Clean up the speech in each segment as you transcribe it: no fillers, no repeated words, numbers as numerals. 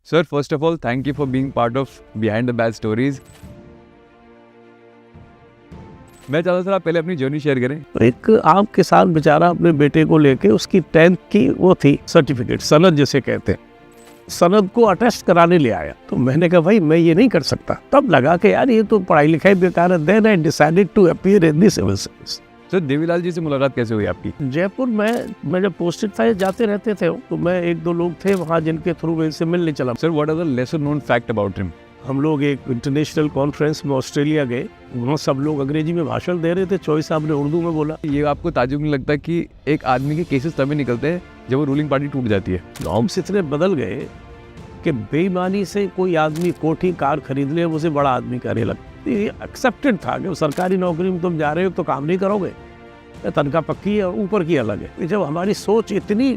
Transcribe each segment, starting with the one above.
Sir, first of all, thank you for being part of Behind the Bad Stories. मैं चाहता था आप पहले अपनी जर्नी शेयर करें. एक आम किसान बेचारा अपने बेटे को लेके उसकी 10th की वो थी सर्टिफिकेट, सनद जिसे कहते हैं, सनद को अटेस्ट कराने ले आया. तो मैंने कहा भाई मैं ये नहीं कर सकता. तब लगा कि यार ये तो पढ़ाई लिखाई बेकार है. Then I decided to appear in the civil service. Sir, Devilal ji से मुलाकात कैसे हुई आपकी? जयपुर में मैं जब पोस्टेड था जाते रहते थे, तो मैं एक दो लोग थे वहाँ जिनके थ्रू मैं इनसे मिलने चला. Sir, what are the lesser known fact about him? हम लोग एक इंटरनेशनल कॉन्फ्रेंस में ऑस्ट्रेलिया गए. वहाँ सब लोग अंग्रेजी में भाषण दे रहे थे. चौधरी साहब ने उर्दू में बोला. ये आपको ताज्जुब नहीं लगता कि एक आदमी के केसेस तभी निकलते हैं जब वो रूलिंग पार्टी टूट जाती है? नॉर्म्स इतने बदल गए कि बेईमानी से कोई आदमी कोठी कार खरीद ले उसे बड़ा आदमी करने लगता. ये एक्सेप्टेड था कि सरकारी नौकरी में तुम जा रहे हो तो काम नहीं करोगे, तनख्वाह पक्की है और ऊपर की अलग है. जब हमारी सोच इतनी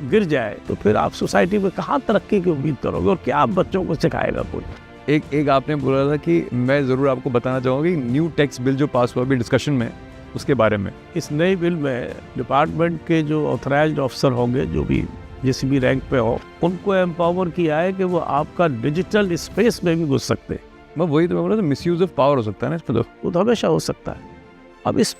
गिर जाए तो फिर आप सोसाइटी में कहाँ तरक्की की उम्मीद करोगे और क्या आप बच्चों को सिखाएगा कोई? एक आपने बोला था कि मैं ज़रूर आपको बताना चाहूँगा कि न्यू टैक्स बिल जो पास हुआ अभी डिस्कशन में, उसके बारे में. इस नए बिल में डिपार्टमेंट के जो ऑथराइज्ड ऑफिसर होंगे, जो भी जिस भी रैंक पे हो, उनको एम्पावर किया है कि वो आपका डिजिटल स्पेस में भी घुस सकते हैं. मैं वही तो बोला था, मिसयूज ऑफ पावर हो सकता है ना इस पर. वो तो हमेशा हो सकता है. अब इस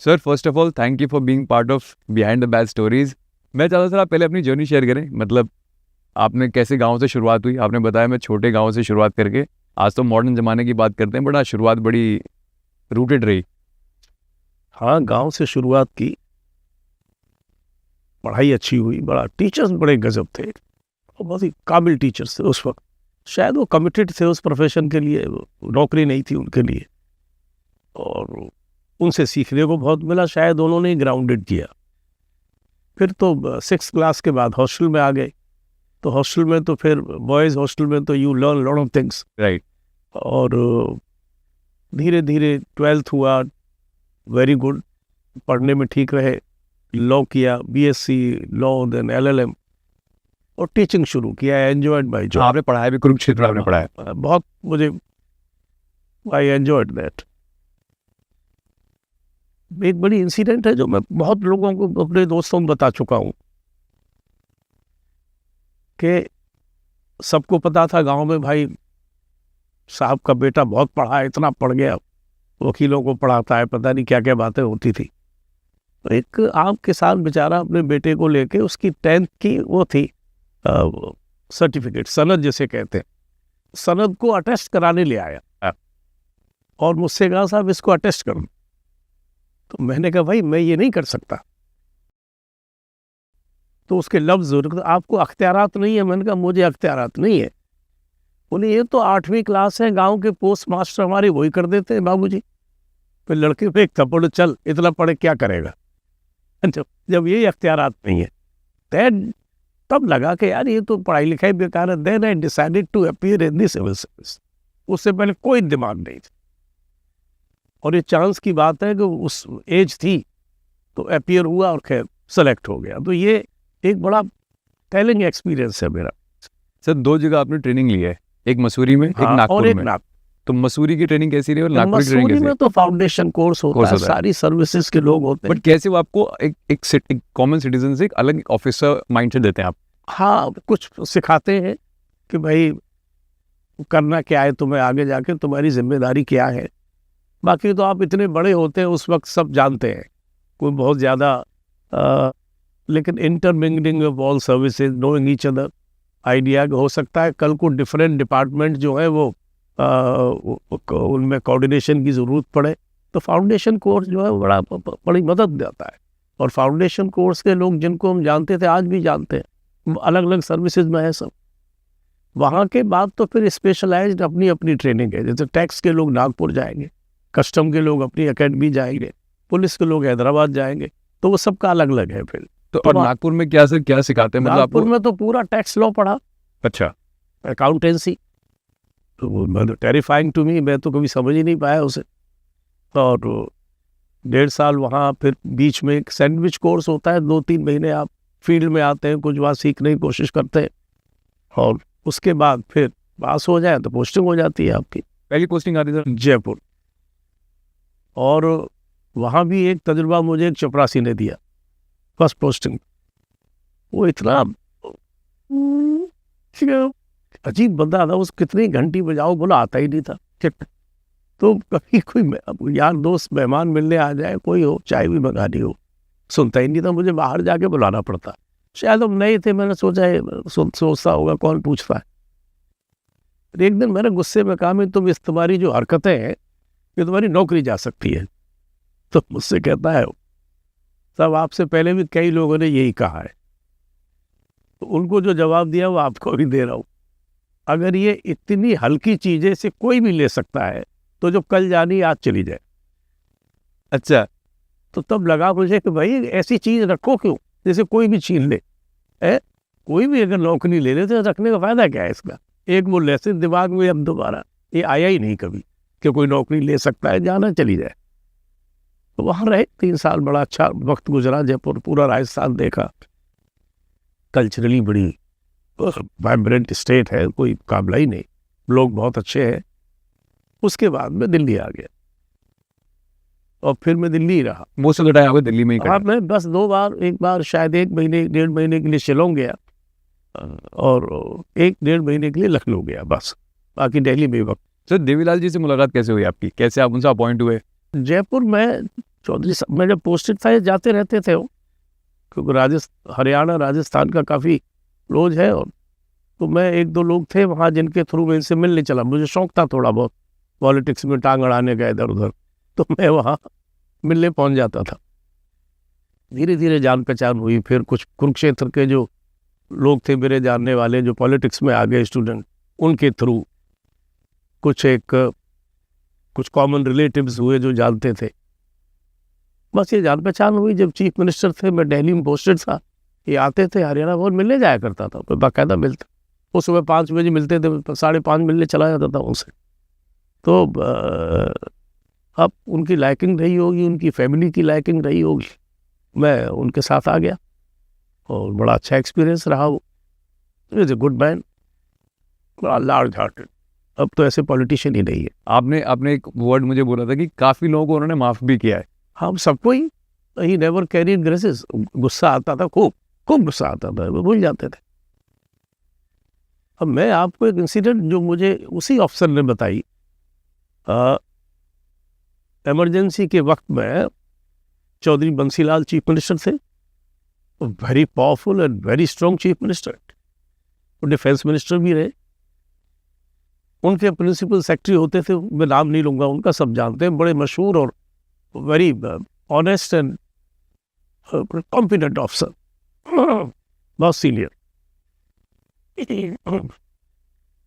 sir, first of all thank you for being part of behind the bad stories. मैं चाहता था आप पहले अपनी जर्नी शेयर करें. मतलब आपने कैसे गांव से शुरुआत हुई? आपने बताया मैं छोटे गांव से शुरुआत करके, आज तो मॉडर्न ज़माने की बात करते हैं, बट आज शुरुआत बड़ी रूटेड रही. हाँ, गांव से शुरुआत की. पढ़ाई अच्छी हुई. बड़ा टीचर्स बड़े गजब थे और बहुत ही काबिल टीचर्स थे उस वक्त. शायद वो कमिटेड थे उस प्रोफेशन के लिए, नौकरी नहीं थी उनके लिए, और उनसे सीखने को बहुत मिला. शायद उन्होंने ग्राउंडेड किया. फिर तो 6th क्लास के बाद हॉस्टल में आ गए. तो हॉस्टल में तो फिर बॉयज़ हॉस्टल में तो you learn lot of things, right. और धीरे धीरे 12th हुआ, वेरी गुड, पढ़ने में ठीक रहे. लॉ किया, BSc लॉ, देन LLM, और टीचिंग शुरू किया. Enjoyed my job. आपने पढ़ाया भी कुरुक्षेत्र, आपने पढ़ाया बहुत. मुझे आई एंजॉयड दैट. एक बड़ी इंसिडेंट है जो मैं बहुत लोगों को, अपने दोस्तों में बता चुका हूँ, कि सबको पता था गांव में भाई साहब का बेटा बहुत पढ़ा है, इतना पढ़ गया, वकीलों को पढ़ाता है, पता नहीं क्या क्या बातें होती थी. तो एक आम किसान बेचारा अपने बेटे को लेके उसकी 10th की वो थी सर्टिफिकेट, सनद जिसे कहते हैं, सनद को अटेस्ट कराने ले आया और मुझसे कहा साहब इसको अटेस्ट करो. तो मैंने कहा भाई मैं ये नहीं कर सकता. तो उसके लफ्ज़, आपको अख्तियारात नहीं है? मैंने कहा मुझे अख्तियारात नहीं है. उन्हें ये तो 8वीं क्लास है, गांव के पोस्ट मास्टर हमारे वही कर देते हैं बाबूजी. फिर लड़के पे एक थप्पड़, चल इतना पढ़े क्या करेगा. जब ये अख्तियारात नहीं है, तब लगा कि यार ये तो पढ़ाई लिखाई बेकार है. Then I decided to appear in the civil service. उससे पहले कोई दिमाग नहीं था, और ये चांस की बात है कि उस एज थी तो अपीयर हुआ और खैर सेलेक्ट हो गया. तो ये एक बड़ा टेलिंग एक्सपीरियंस है मेरा. सर, 2 जगह आपने ट्रेनिंग ली है, एक मसूरी में, एक नागपुर और एक में. नागपुर. तो मसूरी की ट्रेनिंग कैसी रही और नागपुर की ट्रेनिंग मसूरी कैसी? में तो फाउंडेशन कोर्स होता है, सारी सर्विसेज के लोग होते हैं. बट कैसे वो आपको एक कॉमन सिटीजन से एक अलग ऑफिसर माइंडसेट देते हैं आप? हाँ, कुछ सिखाते हैं कि भाई करना क्या है तुम्हें, आगे जाके तुम्हारी जिम्मेदारी क्या है. बाकी तो आप इतने बड़े होते हैं उस वक्त, सब जानते हैं, कोई बहुत ज़्यादा, लेकिन intermingling of all services, knowing each other, idea हो सकता है कल को डिफरेंट डिपार्टमेंट जो है वो उनमें कोऑर्डिनेशन की ज़रूरत पड़े. तो फाउंडेशन कोर्स जो है बड़ी मदद देता है. और फाउंडेशन कोर्स के लोग जिनको हम जानते थे आज भी जानते हैं, अलग अलग सर्विसेज में है सब. वहाँ के बाद तो फिर स्पेशलाइज्ड अपनी अपनी ट्रेनिंग है. जैसे टैक्स के लोग नागपुर जाएंगे, कस्टम के लोग अपनी अकेडमी जाएंगे, पुलिस के लोग हैदराबाद जाएंगे. तो वो सबका अलग अलग है फिर. तो और नागपुर में क्या सिखाते हैं? मतलब नागपुर में तो पूरा टैक्स लॉ पढ़ा. अच्छा. अकाउंटेंसी तो टेरिफाइंग टू मी, मैं तो कभी समझ ही नहीं पाया उसे. और 1.5 साल वहाँ, फिर बीच में एक सैंडविच कोर्स होता है, 2-3 महीने आप फील्ड में आते हैं, कुछ वहाँ सीखने की कोशिश करते हैं, और उसके बाद फिर पास हो जाए तो पोस्टिंग हो जाती है आपकी. पहली पोस्टिंग आती सर जयपुर. और वहाँ भी एक तजुर्बा मुझे एक चपरासी ने दिया, फर्स्ट पोस्टिंग. वो इतना अजीब बंदा था, उस कितनी घंटी बजाओ बोला आता ही नहीं था। तो कभी कोई यार दोस्त मेहमान मिलने आ जाए, कोई हो, चाय भी मंगानी हो, सुनता ही नहीं था, मुझे बाहर जाके बुलाना पड़ता। शायद हम नए थे, मैंने सोचा है सोचता होगा कौन पूछता है। एक दिन मैंने गुस्से में कहा, मैं तुम इस तुम्हारी जो हरकतें हैं ये तुम्हारी नौकरी जा सकती है। तो मुझसे कहता है सब आपसे पहले भी कई लोगों ने यही कहा है, तो उनको जो जवाब दिया वो आपको भी दे रहा हूँ। अगर ये इतनी हल्की चीजें से कोई भी ले सकता है तो जो कल जानी आज चली जाए। अच्छा, तो तब लगा मुझे कि भाई ऐसी चीज रखो क्यों, जैसे कोई भी छीन ले। कोई भी अगर नौकरी ले ले तो रखने का फायदा क्या है इसका। एक वो लेसन दिमाग में अब दोबारा ये आया ही नहीं कभी कि कोई नौकरी ले सकता है, जाना चली जाए। तो वहाँ रहे 3 साल, बड़ा अच्छा वक्त गुजरा। जयपुर पूरा राजस्थान देखा, कल्चरली बड़ी वाइब्रेंट स्टेट है, कोई मुकाबला ही नहीं, लोग बहुत अच्छे हैं। उसके बाद मैं दिल्ली आ गया और फिर मैं दिल्ली ही रहा। मोस्ट ऑफ द टाइम आपको दिल्ली में ही हाँ, कटा। मैं बस 2 बार, एक बार शायद 1 महीने 1.5 महीने के लिए शिलोंग गया और 1.5 महीने के लिए लखनऊ गया, बस। बाकी दिल्ली में वक्त। सर देवीलाल जी से मुलाकात कैसे हुई आपकी, कैसे आप उनसे अपॉइंट हुए? जयपुर में चौधरी साहब, मैं जब पोस्टेड था जाते रहते थे वो, क्योंकि हरियाणा राजस्थान का काफ़ी क्लोज है। और तो मैं 1-2 लोग थे वहाँ जिनके थ्रू मैं इनसे मिलने चला। मुझे शौक था थोड़ा बहुत पॉलिटिक्स में टांग अड़ाने का इधर उधर, तो मैं वहाँ मिलने पहुँच जाता था। धीरे धीरे जान पहचान हुई। फिर कुछ कुरुक्षेत्र के जो लोग थे मेरे जानने वाले, जो पॉलिटिक्स में आ गए स्टूडेंट, उनके थ्रू कुछ कॉमन रिलेटिव्स हुए जो जानते थे। बस ये जान पहचान हुई। जब चीफ मिनिस्टर थे, मैं दिल्ली में पोस्टेड था, ये आते थे हरियाणा, बहुत मिलने जाया करता था, मैं बाकायदा मिलता। वो सुबह 5 बजे मिलते थे, 5:30 मिलने चला जाता था उनसे। तो अब उनकी लाइकिंग रही होगी, उनकी फैमिली की लाइकिंग रही होगी, मैं उनके साथ आ गया और बड़ा अच्छा एक्सपीरियंस रहा। वो इज ए गुड मैन, बड़ा लार्ज हार्टेड। अब तो ऐसे पॉलिटिशियन ही नहीं है। आपने एक वर्ड मुझे बोला था कि काफ़ी लोगों को उन्होंने माफ़ भी किया है। हम सबको ही नेवर कैरीड ग्रेसेस। गुस्सा आता था, खूब गुस्सा आता था, वो भूल जाते थे। अब मैं आपको एक इंसिडेंट जो मुझे उसी ऑफिसर ने बताई, इमरजेंसी के वक्त में चौधरी बंसीलाल चीफ मिनिस्टर थे, very powerful and very strong chief minister, वो डिफेंस मिनिस्टर भी रहे। उनके प्रिंसिपल सेक्रेटरी होते थे, मैं नाम नहीं लूंगा उनका, सब जानते हैं, बड़े मशहूर और very honest and competent officer, बहुत सीनियर।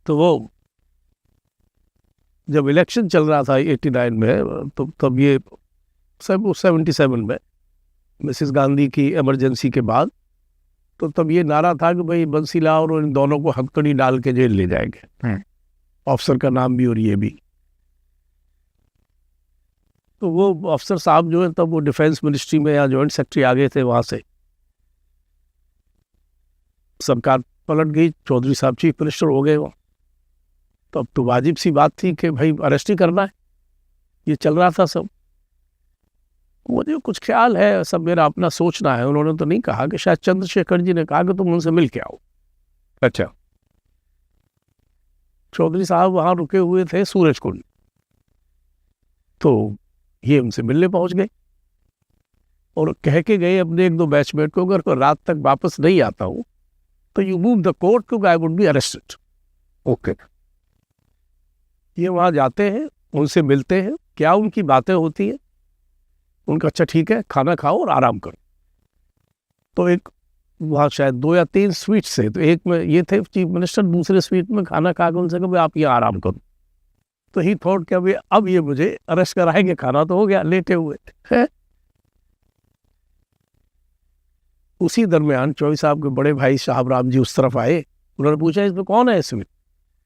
तो वो जब इलेक्शन चल रहा था 89 में, तो तब ये 77 में मिसेस गांधी की इमरजेंसी के बाद, तो तब ये नारा था कि भाई बंसीलाल और इन दोनों को हथकड़ी डाल के जेल ले जाएंगे, ऑफिसर का नाम भी और ये भी। तो वो ऑफिसर साहब जो है, तब वो डिफेंस मिनिस्ट्री में या जॉइंट सेक्रेटरी आ गए थे, वहां से सरकार पलट गई, चौधरी साहब चीफ मिनिस्टर हो गए वहाँ। तो अब तो वाजिब सी बात थी कि भाई अरेस्ट ही करना है, ये चल रहा था सब। मुझे कुछ ख्याल है, सब मेरा अपना सोचना है, उन्होंने तो नहीं कहा कि शायद चंद्रशेखर जी ने कहा कि तुम उनसे मिल के आओ। अच्छा, चौधरी साहब वहां रुके हुए थे सूरजकुंड, तो ये उनसे मिलने पहुंच गए और कह के गए अपने 1-2 बैचमेट को, अगर रात तक वापस नहीं आता हूं तो you move the court to I would be arrested. Okay. ये वहां जाते हैं, उनसे मिलते हैं, क्या उनकी बातें होती है, उनका अच्छा ठीक है, खाना खाओ और आराम करो। तो एक वहाँ शायद 2 या 3 स्वीट से, तो एक में ये थे चीफ मिनिस्टर, दूसरे स्वीट में खाना खा के उनसे कहा आप ये आराम करो। तो ही थॉट कि अभी अब ये मुझे अरेस्ट कराएंगे, खाना तो हो गया, लेटे हुए है। उसी दरमियान चौधरी साहब के बड़े भाई साहब राम जी उस तरफ आए, उन्होंने पूछा इसमें कौन है इसमें,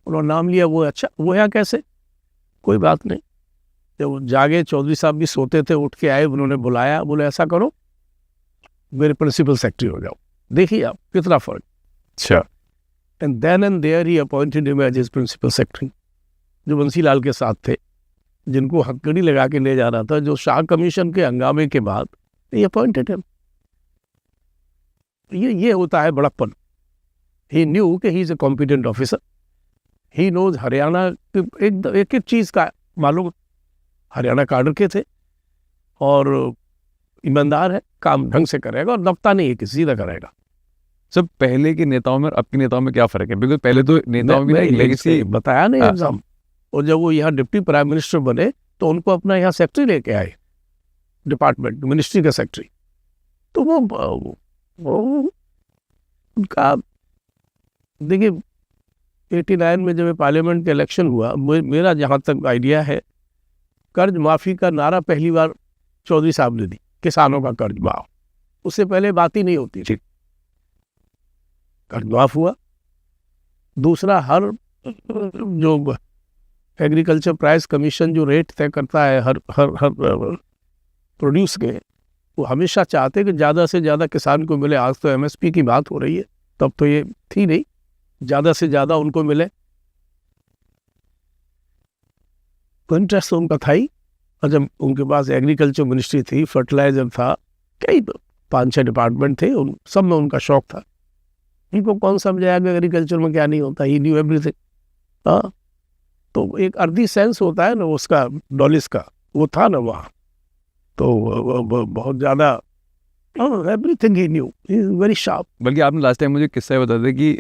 उन्होंने नाम लिया, वो अच्छा वो है कैसे, कोई बात नहीं। जब जागे, चौधरी साहब भी सोते थे, उठ के आए, उन्होंने बुलाया, बोले ऐसा करो मेरे प्रिंसिपल सेक्रेटरी हो जाओ, देखिए आप कितना फर्क। अच्छा। And then and there he appointed him as his principal secretary, जो बंसीलाल के साथ थे, जिनको हथकड़ी लगा के ले जाना था, जो शाह कमीशन के हंगामे के बाद ही अपॉइंटेड हिम। ये होता है बड़प्पन। ही न्यू कि he is a competent officer, he knows Haryana एक एक चीज़ का मालूम, हरियाणा काडर के थे और ईमानदार है, काम ढंग से करेगा और दबता नहीं है, किसी सीधा करेगा। सब पहले के नेताओं में और अब के नेताओं में क्या फर्क है? बिल्कुल पहले तो नेताओं में एक लेगेसी बताया नहीं हाँ। एग्जाम, और जब वो यहाँ डिप्टी प्राइम मिनिस्टर बने तो उनको अपना यहाँ सेक्रेटरी लेके आए, डिपार्टमेंट मिनिस्ट्री का सेक्रेटरी। तो वो उनका देखिए 89 में जब पार्लियामेंट का इलेक्शन हुआ, मेरा जहाँ तक आइडिया है, कर्ज माफी का नारा पहली बार चौधरी साहब ने दी, किसानों का कर्ज माफ। उससे पहले बात ही नहीं होती थी। कर्ज माफ हुआ। दूसरा, हर जो एग्रीकल्चर प्राइस कमीशन जो रेट तय करता है हर हर हर प्रोड्यूस के, वो हमेशा चाहते कि ज़्यादा से ज़्यादा किसान को मिले। आज तो एमएसपी की बात हो रही है, तब तो ये थी नहीं, ज़्यादा से ज़्यादा उनको मिले, तो इंटरेस्ट उनका था ही। और जब उनके पास एग्रीकल्चर मिनिस्ट्री थी, फर्टिलाइजर था, कई 5-6 डिपार्टमेंट थे, उन सब में उनका शौक था। इनको कौन समझाएगा एग्रीकल्चर में क्या नहीं होता, ही न्यू एवरीथिंग। हाँ, तो एक अर्धी सेंस होता है ना उसका, डॉलिस का, वो था ना वहाँ, तो वो बहुत ज़्यादा everything he new, very sharp. बल्कि आपने लास्ट टाइम मुझे किस्सा बता दिया कि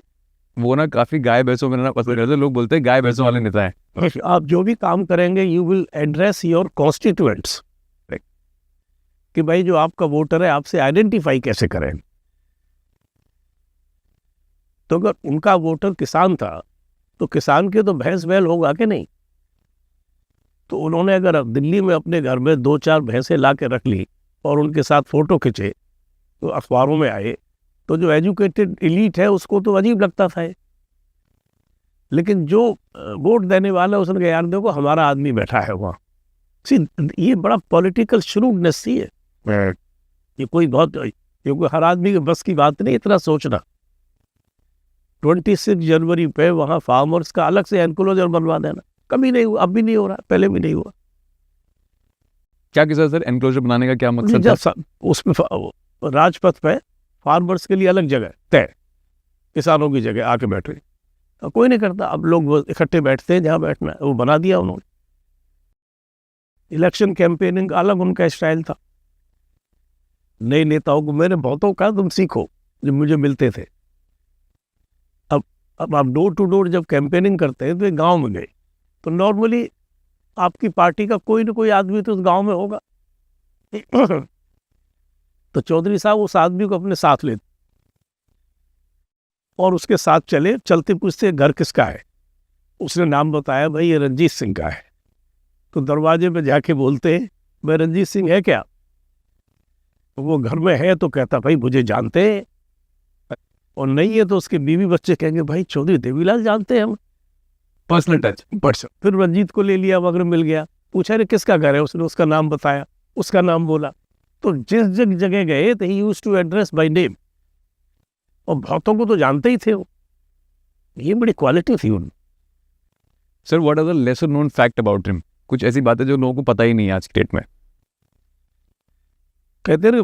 वो ना काफ़ी गाय भैंसों में रहना पसंद करते हैं। लोग बोलते हैं गाय भैंसों वाले नेता हैं। आप जो भी काम करेंगे, you will address your constituents, कि भाई जो आपका वोटर है आपसे आइडेंटिफाई कैसे करें। तो अगर उनका वोटर किसान था तो किसान के तो भैंस बैल होगा कि नहीं। तो उन्होंने अगर दिल्ली में अपने घर में 2-4 भैंसें ला के रख ली और उनके साथ फोटो खींचे, तो अखबारों में आए, तो जो एजुकेटेड एलीट है उसको तो अजीब लगता था। लेकिन जो वोट देने वाला, उसने कहा यार देखो हमारा आदमी बैठा है वहाँ। ये बड़ा पॉलिटिकल श्रूडनेस थी है। ये कोई हर आदमी के बस की बात नहीं इतना सोचना। 26 जनवरी पे वहाँ फार्मर्स का अलग से एनक्लोजर बनवा देना, कभी नहीं हुआ, अब भी नहीं हो रहा, पहले भी नहीं हुआ। क्या किसा सर, एनक्लोजर बनाने का क्या मकसद था? उसमें राजपथ पे फार्मर्स के लिए अलग जगह तय, किसानों की जगह आके बैठे, तो कोई नहीं करता। अब लोग इकट्ठे बैठते हैं जहाँ बैठना है, वो बना दिया उन्होंने। इलेक्शन कैंपेनिंग का अलग उनका स्टाइल था। नए नेताओं को मैंने बहुतों का तुम सीखो जो मुझे मिलते थे। अब आप डोर टू डोर जब कैंपेनिंग करते हैं तो गांव में गए, तो नॉर्मली आपकी पार्टी का कोई ना कोई आदमी तो उस गांव में होगा। तो चौधरी साहब उस आदमी को अपने साथ लेते और उसके साथ चले, चलते पूछते घर किसका है। उसने नाम बताया, भाई ये रंजीत सिंह का है। तो दरवाजे पे जाके बोलते, मैं रंजीत सिंह है क्या? वो घर में है तो कहता भाई मुझे जानते हैं, और नहीं है तो उसके बीवी बच्चे कहेंगे भाई चौधरी देवीलाल जानते हैं हम। Personal touch. फिर रंजीत को ले लिया, वगैरह मिल गया, पूछा रे किसका घर है, उसने उसका नाम बताया, उसका नाम बोला। तो जिस जगह गए तो he used to address by name, और बहुतों को तो जानते ही थे वो। ये बड़ी क्वालिटी थी उन। Sir what are the lesser known fact about him? कुछ ऐसी बातें जो लोगों को पता ही नहीं है आज की डेट में। कहते रहे,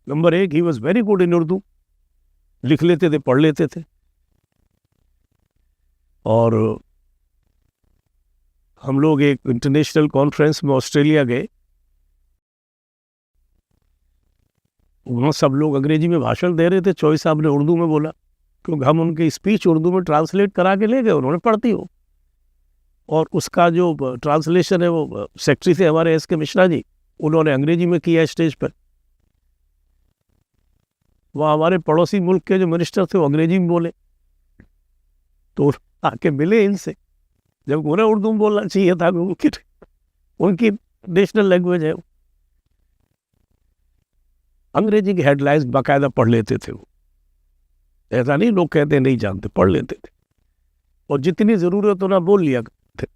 number 1, he was very good in Urdu, लिख लेते थे, पढ़ लेते थे। और हम लोग एक इंटरनेशनल कॉन्फ्रेंस में ऑस्ट्रेलिया गए, वहाँ सब लोग अंग्रेजी में भाषण दे रहे थे, चौधरी साहब ने उर्दू में बोला, क्योंकि हम उनकी स्पीच उर्दू में ट्रांसलेट करा के ले गए, उन्होंने पढ़ती हो। और उसका जो ट्रांसलेशन है वो सेक्रेटरी थे हमारे एस के मिश्रा जी, उन्होंने अंग्रेजी में किया स्टेज पर। वहाँ हमारे पड़ोसी मुल्क के जो मिनिस्टर थे वो अंग्रेजी में बोले, तो आके मिले इनसे, जब उन्हें उर्दू में बोलना चाहिए था, उनकी नेशनल लैंग्वेज है। अंग्रेजी की हेडलाइंस बाकायदा पढ़ लेते थे वो, ऐसा नहीं लोग कहते नहीं जानते, पढ़ लेते थे। और जितनी ज़रूरत होना बोल लिया थे।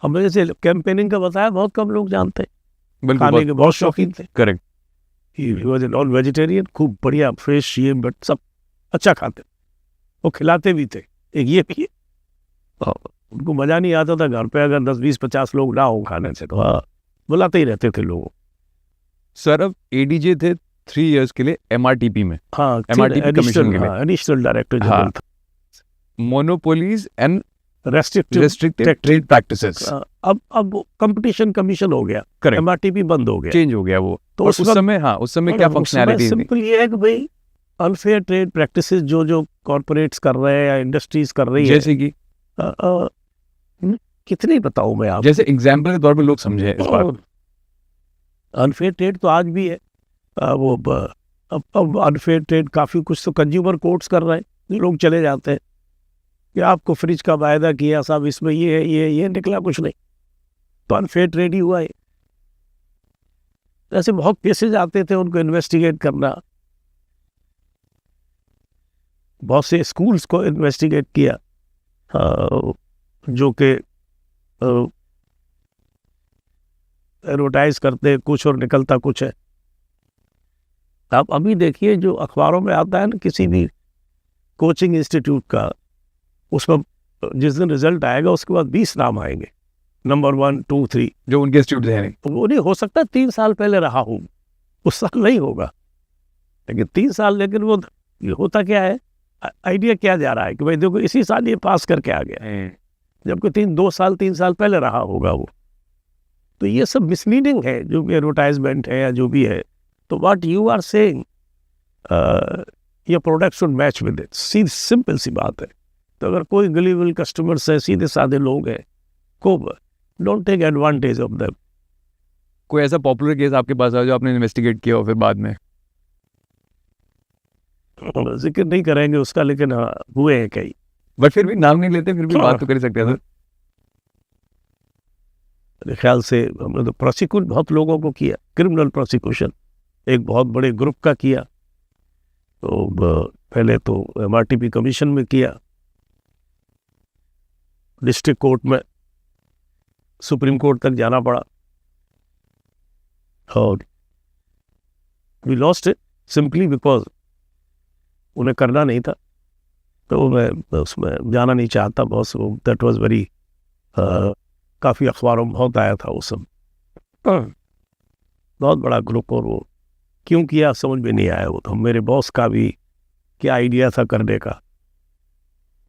हमें जैसे कैंपेनिंग का बताया, बहुत कम लोग जानते, खाने के बहुत शौकीन थे। Correct. He was non vegetarian, खूब बढ़िया फ्रेश, ये बट सब अच्छा खाते, वो खिलाते भी थे। एक ये भी है, उनको मज़ा नहीं आता था घर पे अगर 10-20-50 लोग ना हो खाने से, तो हाँ बुलाते ही रहते थे लोगों। सर अब एडीजे थे 3 इयर्स के लिए MRTP में, हाँ MRTP कमीशन के लिए, एडिशनल डायरेक्टर हाँ, जनरल था। Monopolies and restrictive trade practices, अब कंपटीशन कमीशन हो गया, करेक्ट, MRTP बंद हो गया। चेंज हो गया वो। तो और उस उस वक्त- समय, हाँ, उस समय क्या फंक्शनैलिटी थी? सिंपल ये है कि भाई अनफेयर ट्रेड प्रैक्टिसेस जो कॉर्पोरेट्स कर रहे हैं या इंडस्ट्रीज कर रही है, जैसे कि कितने बताऊं मैं आप, जैसे एग्जाम्पल के तौर पे लोग समझे इस बात। अनफेयर ट्रेड तो आज भी है। अब अनफेयर ट्रेड काफी कुछ तो कंज्यूमर कोर्ट्स कर रहे हैं, लोग चले जाते हैं कि आपको फ्रिज का वायदा किया साहब, इसमें ये है, ये निकला कुछ नहीं, तो अनफेयर ट्रेड ही हुआ है। ऐसे बहुत केसेस आते थे, उनको इन्वेस्टिगेट करना, बहुत से स्कूल्स को इन्वेस्टिगेट किया, जो कि एडवर्टाइज करते कुछ और निकलता कुछ है। आप अभी देखिए जो अखबारों में आता है ना किसी भी कोचिंग इंस्टीट्यूट का, उसमें जिस दिन रिजल्ट आएगा उसके बाद 20 नाम आएंगे, नंबर 1, 2, 3, जो उनके इंस्टीट्यूट हैं। वो नहीं हो सकता 3 साल पहले रहा हूँ, उस साल नहीं होगा, लेकिन 3 साल, लेकिन वो होता क्या है, आइडिया क्या जा रहा है कि भाई देखो इसी साल ये पास करके आ गया, जबकि 2 साल 3 साल पहले रहा होगा वो। तो ये सब मिसलीडिंग है, जो भी एडवर्टाइजमेंट है या जो भी है। तो व्हाट यू आर सेइंग, ये product should match with it, सीधी सिंपल सी बात है। तो अगर कोई गलीबल कस्टमर्स है, सीधे साधे लोग हैं, को don't take advantage of them. कोई ऐसा पॉपुलर केस आपके पास आया जो आपने इन्वेस्टिगेट किया हो फिर बाद में? जिक्र नहीं करेंगे उसका, लेकिन हाँ हुए हैं कई। बट फिर भी नाम नहीं लेते, फिर भी बात तो कर ही सकते हैं सर। मेरे ख्याल से हमने तो प्रोसिक्यूट बहुत लोगों को किया, क्रिमिनल प्रोसिक्यूशन एक बहुत बड़े ग्रुप का किया। तो पहले तो MRTP कमीशन में किया, डिस्ट्रिक्ट कोर्ट में, सुप्रीम कोर्ट तक जाना पड़ा, और we lost it simply because उन्हें करना नहीं था। तो मैं उसमें जाना नहीं चाहता बहुत। दैट वाज वेरी, काफ़ी अखबारों में बहुत आया था वो सब, बहुत बड़ा ग्रुप, और वो क्यों किया समझ में नहीं आया। वो तो मेरे बॉस का भी क्या आइडिया था करने का,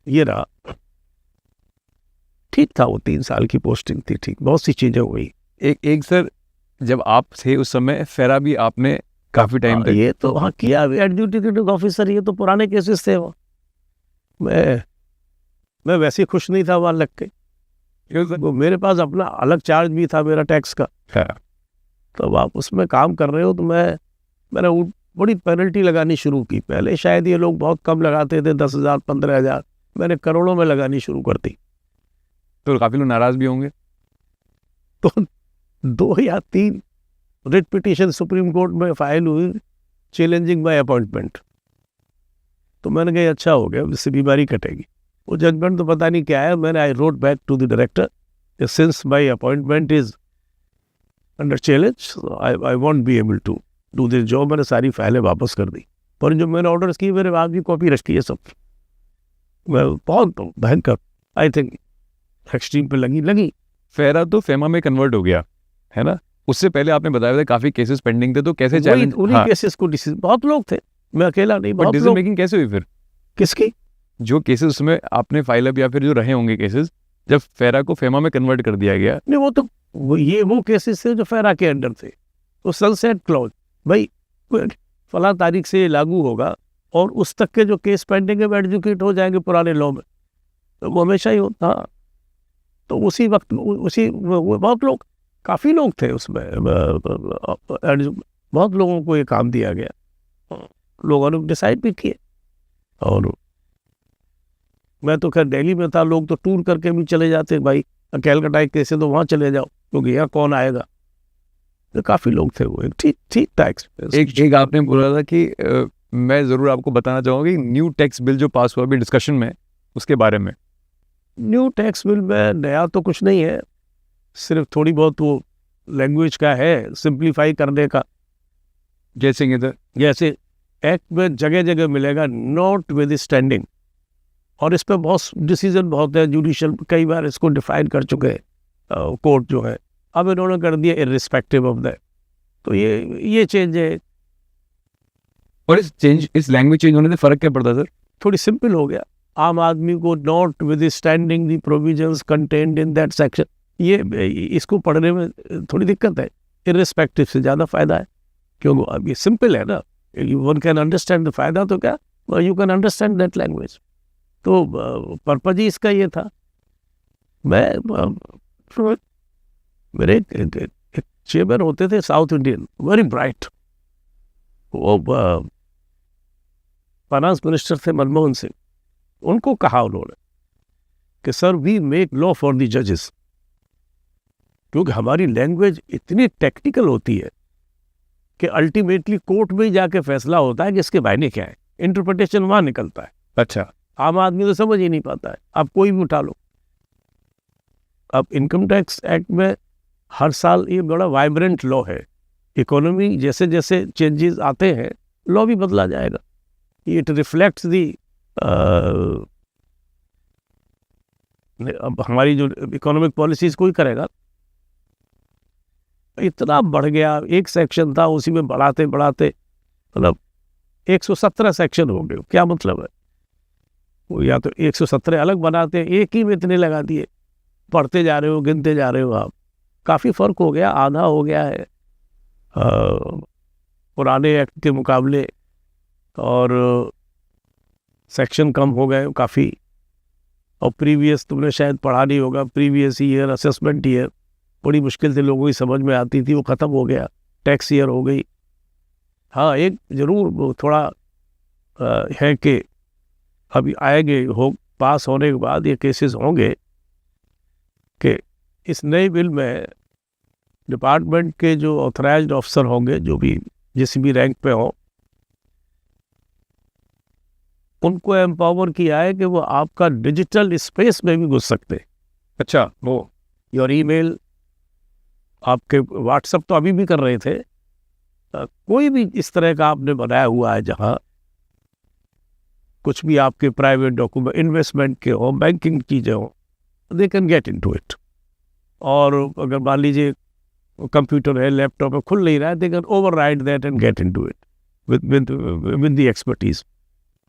ये रहा। ठीक था, वो 3 साल की पोस्टिंग थी, ठीक, बहुत सी चीज़ें हुई। एक सर, जब आप थे उस समय, फेरा भी आपने काफी टाइम तक, ये तो हाँ किया, एडजुडिकेटिंग ऑफिसर, ये तो पुराने केसेस थे वो। मैं वैसे खुश नहीं था वहाँ लग के, वो मेरे पास अपना अलग चार्ज भी था मेरा टैक्स का। तो आप उसमें काम कर रहे हो, तो मैंने बड़ी पेनल्टी लगानी शुरू की। पहले शायद ये लोग बहुत कम लगाते थे, 10,000 15,000, मैंने करोड़ों में लगानी शुरू कर दी। तो काफी लोग नाराज भी होंगे। तो 2 या 3 रिट पिटीशन सुप्रीम कोर्ट में फाइल हुई, चैलेंजिंग माय अपॉइंटमेंट। तो मैंने कहा अच्छा हो गया, इससे बीमारी कटेगी। वो जजमेंट तो पता नहीं क्या है। मैंने I wrote back to the director, since my appointment is under challenge, I won't be able to do this job. मैंने सारी फाइलें वापस कर दी, पर जो मैंने ऑर्डर्स की मेरे पास भी कॉपी रखी है सब। मैं बहुत भयंकर, आई थिंक एक्सट्रीम पे लगी। फेरा तो फेमा में कन्वर्ट हो गया है ना? उससे पहले आपने बताया था काफी केसेस पेंडिंग थे, तो कैसे चैलेंज? उन्हीं केसेस को डिसीजन, बहुत लोग थे, मैं अकेला नहीं, बहुत डिसीजन लोग। मेकिंग कैसे हुई फिर? किसकी? जो केसेस उसमें आपने फाइल अप या फिर जो रहे होंगे केसेस, जब फेरा को फेमा में कन्वर्ट कर दिया गया। नहीं, वो तो वो केसेस थे जो फेरा के अंडर थे। तो सनसेट क्लॉज, भाई फला तारीख से ये लागू होगा, और उस तक के जो केस पेंडिंग है वो एडजुकेट हो जाएंगे पुराने लॉ में। तो वो हमेशा ही होता। तो उसी वक्त बहुत लोग, काफ़ी लोग थे उसमें, बहुत लोगों को ये काम दिया गया, लोगों ने डिसाइड भी किए। और मैं तो खैर दिल्ली में था, लोग तो टूर करके भी चले जाते, भाई कैलकाटा एक केस है तो वहाँ चले जाओ, क्योंकि यहाँ कौन आएगा। तो काफ़ी लोग थे वो, ठीक था एक्सपीरियंस। एक आपने बोला था कि मैं ज़रूर आपको बताना चाहूँगा कि न्यू टैक्स बिल जो पास हुआ अभी डिस्कशन में, उसके बारे में। न्यू टैक्स बिल में नया तो कुछ नहीं है, सिर्फ थोड़ी बहुत वो लैंग्वेज का है, सिंप्लीफाई करने का। जैसे एक्ट में जगह जगह मिलेगा नॉट विद स्टैंडिंग, और इस पर बहुत डिसीजन बहुत है, जुडिशियल कई बार इसको डिफाइन कर चुके हैं कोर्ट जो है। अब इन्होंने कर दिया इर्रिस्पेक्टिव ऑफ दैट। तो ये चेंज है। और इस लैंग्वेज चेंज होने से फर्क क्या पड़ता सर? थोड़ी सिंपल हो गया। आम आदमी को not with standing the provisions contained in that section, ये इसको पढ़ने में थोड़ी दिक्कत है। इर्रिस्पेक्टिव से ज़्यादा फायदा है, क्योंकि अब ये सिंपल है ना, वन कैन अंडरस्टैंड द फायदा, तो क्या you can understand that language. तो पर्पज ही इसका ये था। मेरे एक चेयरमैन होते थे साउथ इंडियन, वेरी ब्राइट, वो फाइनेंस मिनिस्टर थे मनमोहन सिंह। उनको कहा उन्होंने कि sir we make law for the जजेस, क्योंकि हमारी लैंग्वेज इतनी टेक्निकल होती है कि अल्टीमेटली कोर्ट में ही जाके फैसला होता है कि इसके मायने क्या है, इंटरप्रिटेशन वहां निकलता है। अच्छा, आम आदमी तो समझ ही नहीं पाता है। आप कोई भी उठा लो, अब इनकम टैक्स एक्ट में हर साल ये बड़ा वाइब्रेंट लॉ है। इकोनॉमी जैसे जैसे चेंजेस आते हैं, लॉ भी बदला जाएगा। इट रिफ्लेक्ट्स दी अब हमारी जो इकोनॉमिक पॉलिसीज कोई करेगा। इतना बढ़ गया, एक सेक्शन था उसी में बढ़ाते बढ़ाते मतलब 117 सेक्शन हो गए। क्या मतलब है? वो या तो 117 अलग बनाते हैं, एक ही में इतने लगा दिए, पढ़ते जा रहे हो, गिनते जा रहे हो आप। काफ़ी फ़र्क हो गया, आधा हो गया है पुराने एक्ट के मुकाबले, और सेक्शन कम हो गए काफ़ी। और प्रीवियस तुमने शायद पढ़ा नहीं होगा, प्रीवियस ईयर असेसमेंट ईयर बड़ी मुश्किल से लोगों की समझ में आती थी, वो ख़त्म हो गया, टैक्स ईयर हो गई। हाँ, एक ज़रूर थोड़ा है कि अभी आएंगे, हो पास होने के बाद ये केसेस होंगे कि इस नई बिल में डिपार्टमेंट के जो ऑथराइज्ड ऑफिसर होंगे, जो भी जिस भी रैंक पे हो, उनको एम्पावर किया है कि वो आपका डिजिटल स्पेस में भी घुस सकते हैं। अच्छा, वो योर ईमेल, आपके व्हाट्सएप तो अभी भी कर रहे थे, कोई भी इस तरह का आपने बनाया हुआ है जहाँ कुछ भी आपके प्राइवेट डॉक्यूमेंट, इन्वेस्टमेंट के हो, बैंकिंग चीज़ें हो, they can get into it. और अगर मान लीजिए कंप्यूटर है, लैपटॉप है, खुल नहीं रहा है, they can override that and get into it with the expertise.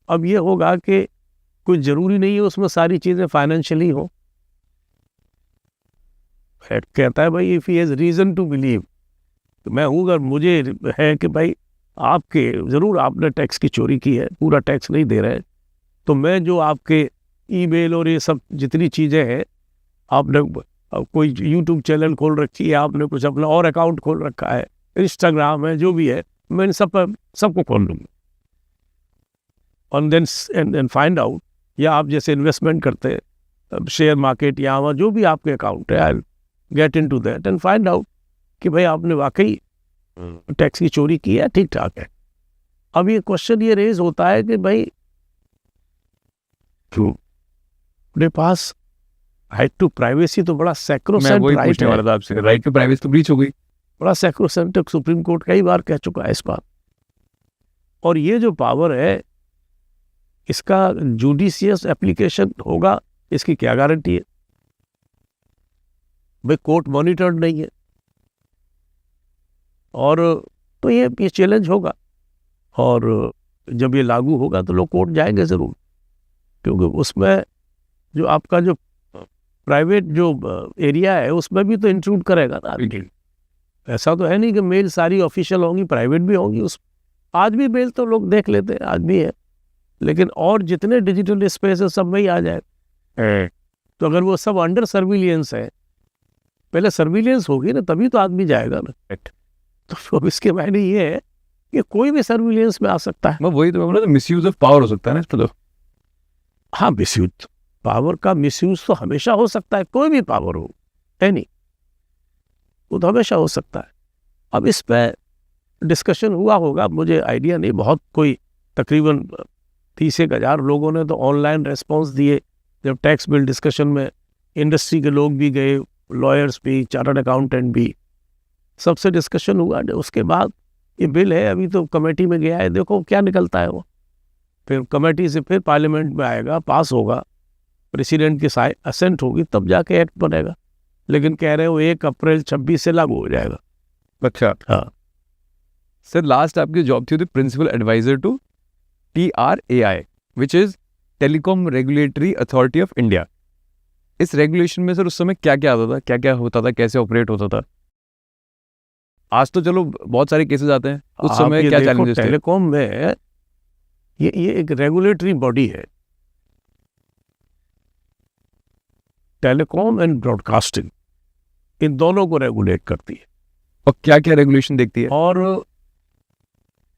अब ये होगा कि कुछ ज़रूरी नहीं है उसमें सारी चीज़ें फाइनेंशियली हो। कहता है भाई if he has reason to believe, तो मैं हूँ, अगर मुझे है कि भाई आपके ज़रूर आपने टैक्स की चोरी की है, पूरा टैक्स नहीं दे रहे, तो मैं जो आपके ईमेल और ये सब जितनी चीज़ें हैं, आपने कोई यूट्यूब चैनल खोल रखी है, आपने कुछ अपना और अकाउंट खोल रखा है, इंस्टाग्राम है, जो भी है, मैं इन सबको खोल लूँगा। और देन फाइंड आउट, या आप जैसे इन्वेस्टमेंट करते हैं शेयर मार्केट या वहाँ जो भी आपके अकाउंट है, I get into that and find out कि भाई आपने वाकई टैक्स की चोरी की है, ठीक ठाक है। अब ये क्वेश्चन ये रेज होता है कि भाई क्यों अपने पास राइट टू प्राइवेसी तो बड़ा सैक्रोसेंट राइट है। वाला था आपसे, राइट टू प्राइवेसी तो ब्रीच हो गई, बड़ा सैक्रोसेंट, सुप्रीम कोर्ट कई बार कह चुका है इस बात। और ये जो पावर है, इसका जुडिशियस एप्लीकेशन होगा, इसकी क्या गारंटी है? भाई कोर्ट मॉनिटर्ड नहीं है, और तो ये चैलेंज होगा। और जब ये लागू होगा तो लोग कोर्ट जाएंगे ज़रूर, क्योंकि उसमें जो आपका जो प्राइवेट जो एरिया है उसमें भी तो इंक्लूड करेगा ना। ऐसा तो है नहीं कि मेल सारी ऑफिशियल होंगी, प्राइवेट भी होंगी। उस आज भी मेल तो लोग देख लेते हैं, आज भी है, लेकिन और जितने डिजिटल स्पेस है सब में ही आ जाए। तो अगर वो सब अंडर सर्विलियंस है, पहले सर्विलियंस होगी ना, तभी तो आदमी जाएगा ना। तो इसके मायने ये है कि कोई भी सर्विलियंस में आ सकता है। मैं वही तो बोला, मिसयूज ऑफ पावर हो सकता है ना इसमें तो। हाँ, मिसयूज पावर का मिसयूज तो हमेशा हो सकता है, कोई भी पावर हो, है नहीं, वो तो हमेशा हो सकता है। अब इस पर डिस्कशन हुआ होगा, मुझे आइडिया नहीं, बहुत कोई तकरीबन 30,000 लोगों ने तो ऑनलाइन रेस्पॉन्स दिए जब टैक्स बिल डिस्कशन में। इंडस्ट्री के लोग भी गए, लॉयर्स भी, चार्टर्ड अकाउंटेंट भी, सबसे डिस्कशन हुआ। उसके बाद ये बिल है, अभी तो कमेटी में गया है, देखो क्या निकलता है वो। फिर कमेटी से फिर पार्लियामेंट में आएगा, पास होगा, प्रेसिडेंट की असेंट होगी, तब जाके एक्ट बनेगा। लेकिन कह रहे हो 1 अप्रैल 26 से लागू हो जाएगा। अच्छा, हाँ, सर लास्ट आपकी जॉब थी principal adviser to TRAI which is Telecom Regulatory Authority of India. इस रेगुलेशन में सर उस समय क्या क्या आता था, क्या क्या होता था, कैसे ऑपरेट होता था? आज तो चलो बहुत सारे केसेस आते हैं, उस आप समय ये क्या देखो, चैलेंजेस थे? टेलीकॉम में ये एक रेगुलेटरी बॉडी है, टेलीकॉम एंड ब्रॉडकास्टिंग, इन दोनों को रेगुलेट करती है। और क्या क्या रेगुलेशन देखती है? और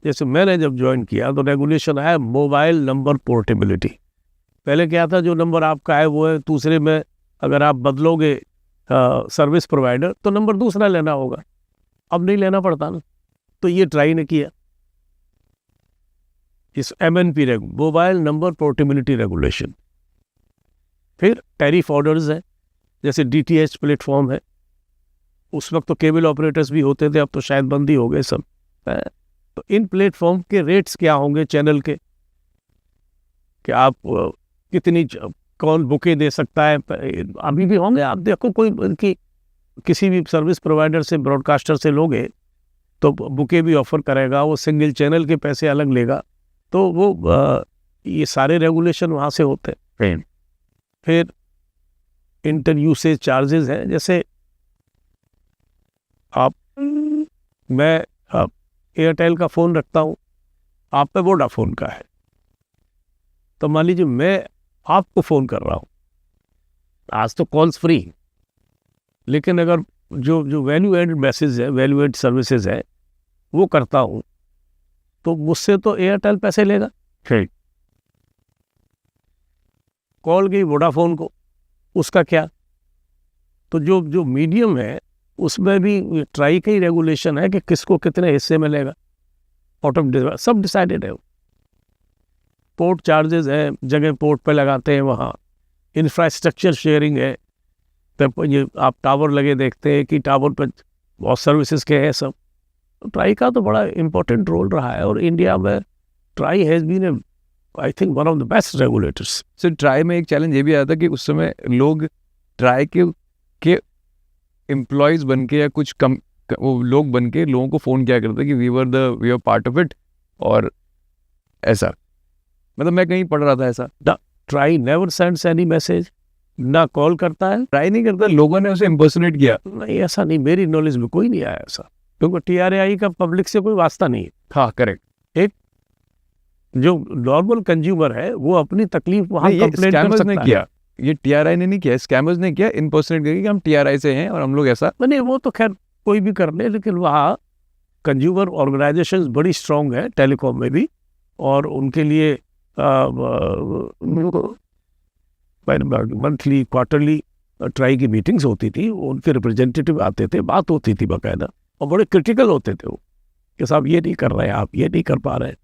जैसे मैंने जब ज्वाइन किया तो रेगुलेशन आया मोबाइल नंबर पोर्टेबिलिटी। पहले क्या था, जो नंबर आपका है वो है, दूसरे में अगर आप बदलोगे सर्विस प्रोवाइडर तो नंबर दूसरा लेना होगा, अब नहीं लेना पड़ता ना। तो ये ट्राई ने किया इस MNP mobile number portability regulation. फिर टैरिफ ऑर्डर्स है, जैसे DTH प्लेटफॉर्म है, उस वक्त तो केबल ऑपरेटर्स भी होते थे, अब तो शायद बंद ही हो गए सब। तो इन प्लेटफॉर्म के रेट्स क्या होंगे चैनल के, कि आप कितनी कौन बुके दे सकता है, अभी भी होंगे। आप देखो कोई किसी भी सर्विस प्रोवाइडर से, ब्रॉडकास्टर से लोगे तो बुके भी ऑफर करेगा, वो सिंगल चैनल के पैसे अलग लेगा। तो वो ये सारे रेगुलेशन वहाँ से होते हैं। फिर इंटर यूसेज चार्जेस हैं, जैसे मैं एयरटेल का फ़ोन रखता हूँ, आप पे वोडाफोन का है, तो मान लीजिए मैं आपको फ़ोन कर रहा हूँ, आज तो कॉल्स फ्री, लेकिन अगर जो वैल्यू एडेड मैसेज है, वैल्यू एडेड सर्विसेज है, वो करता हूँ तो मुझसे तो एयरटेल पैसे लेगा। ठीक, कॉल गई वोडाफोन को, उसका क्या? तो जो मीडियम है उसमें भी ट्राई का ही रेगुलेशन है कि किसको कितने हिस्से मिलेगा, सब डिसाइडेड है। पोर्ट चार्जेस है, जगह पोर्ट पे लगाते हैं वहाँ, इंफ्रास्ट्रक्चर शेयरिंग है, तब ये आप टावर लगे देखते हैं कि टावर पर बहुत सर्विसेज के हैं सब। तो ट्राई का तो बड़ा इम्पोर्टेंट रोल रहा है, और इंडिया में TRAI has been I think one of the best regulators. Sir TRAI में एक चैलेंज ये भी आया था कि उस समय लोग ट्राई के एम्प्लॉयज बन के या कुछ कम वो लोग बन के लोगों को फ़ोन किया करते कि we are part of it, और ऐसा, मतलब मैं कहीं पढ़ रहा था ऐसा। TRAI never sends any message, ना कॉल करता है, ट्राई नहीं करता, लोगों ने उसे इम्पर्सोनेट किया। नहीं ऐसा नहीं, मेरी नॉलेज में कोई नहीं आया ऐसा, क्योंकि TRAI का पब्लिक से कोई वास्ता नहीं है। हाँ करेक्ट। एक जो नॉर्मल कंज्यूमर है वो अपनी तकलीफ वहाँ ये कंप्लेंट कर स्कैमर्स सकता ने है। किया, ये TRAI ने नहीं किया, स्कैमर्स ने किया, इम्पर्सोनेट करके कि हम TRAI से हैं और हम लोग ऐसा। नहीं वो तो खैर कोई भी कर ले, लेकिन वहाँ कंज्यूमर ऑर्गेनाइजेशंस बड़ी स्ट्रांग है टेलीकॉम में भी, और उनके लिए मंथली क्वार्टरली ट्राई की मीटिंग्स होती थी, उनके रिप्रेजेंटेटिव आते थे, बात होती थी बाकायदा, और बड़े क्रिटिकल होते थे वो कि साहब ये नहीं कर रहे हैं, आप ये नहीं कर पा रहे हैं,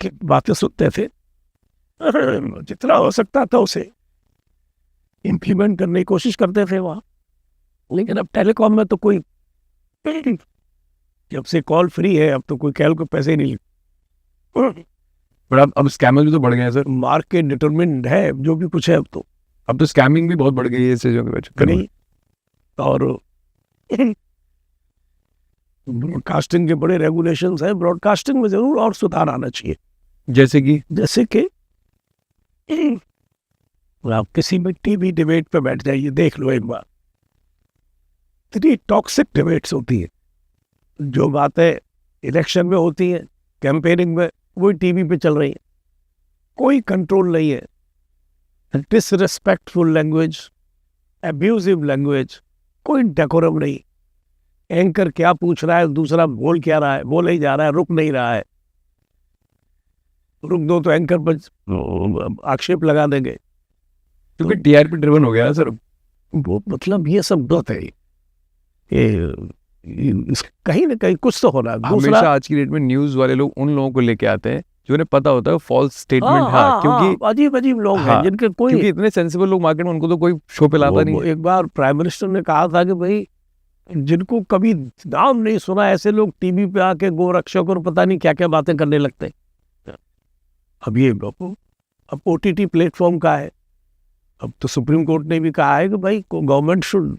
कि बातें सुनते थे। जितना हो सकता था उसे इम्प्लीमेंट करने की कोशिश करते थे वहाँ। लेकिन अब टेलीकॉम में तो कोई, जब से कॉल फ्री है अब तो कोई कैल को पैसे ही नहीं, पर अब स्कैमर्स भी तो बढ़ गए हैं सर, मार्केट डिटरमिन्ड है जो भी कुछ है अब तो स्कैमिंग भी बहुत बढ़ गई है इस चीज़ों के वजह नहीं। और ब्रॉडकास्टिंग के बड़े रेगुलेशंस हैं, ब्रॉडकास्टिंग में जरूर और सुधार आना चाहिए। जैसे कि आप किसी भी टीवी डिबेट पे बैठ जाइए, देख लो एक बार, इतनी टॉक्सिक डिबेट्स होती है, जो बातें इलेक्शन में होती हैं, कैंपेनिंग में, वही टीवी पे चल रही है, कोई कंट्रोल नहीं है, डिसरिस्पेक्टफुल लैंग्वेज, एब्यूजिव लैंग्वेज, कोई डेकोरम नहीं। एंकर क्या पूछ रहा है, दूसरा बोल क्या रहा है, बोल नहीं जा रहा है, रुक नहीं रहा है, रुक दो तो एंकर पर आक्षेप लगा देंगे, क्योंकि TRP ड्रिवन हो गया है सर। वो मतलब ये सब गलत है, कहीं ना कहीं कुछ तो हो रहा है। हमेशा आज की डेट में न्यूज वाले लोग उन लोगों को लेके आते हैं जो उन्हें पता होता है फॉल्स स्टेटमेंट। हाँ, क्योंकि अजीब अजीब लोग हैं जिनके कोई, क्योंकि इतने सेंसिबल लोग मार्केट में, उनको तो कोई शो पे लाता नहीं। एक बार प्राइम मिनिस्टर ने कहा था कि भाई जिनको कभी नाम नहीं सुना ऐसे लोग टीवी पे आके गोरक्षक और पता नहीं क्या क्या बातें करने लगते हैं। अब ये अब OTT प्लेटफॉर्म का है, अब तो सुप्रीम कोर्ट ने भी कहा है कि भाई गवर्नमेंट शुड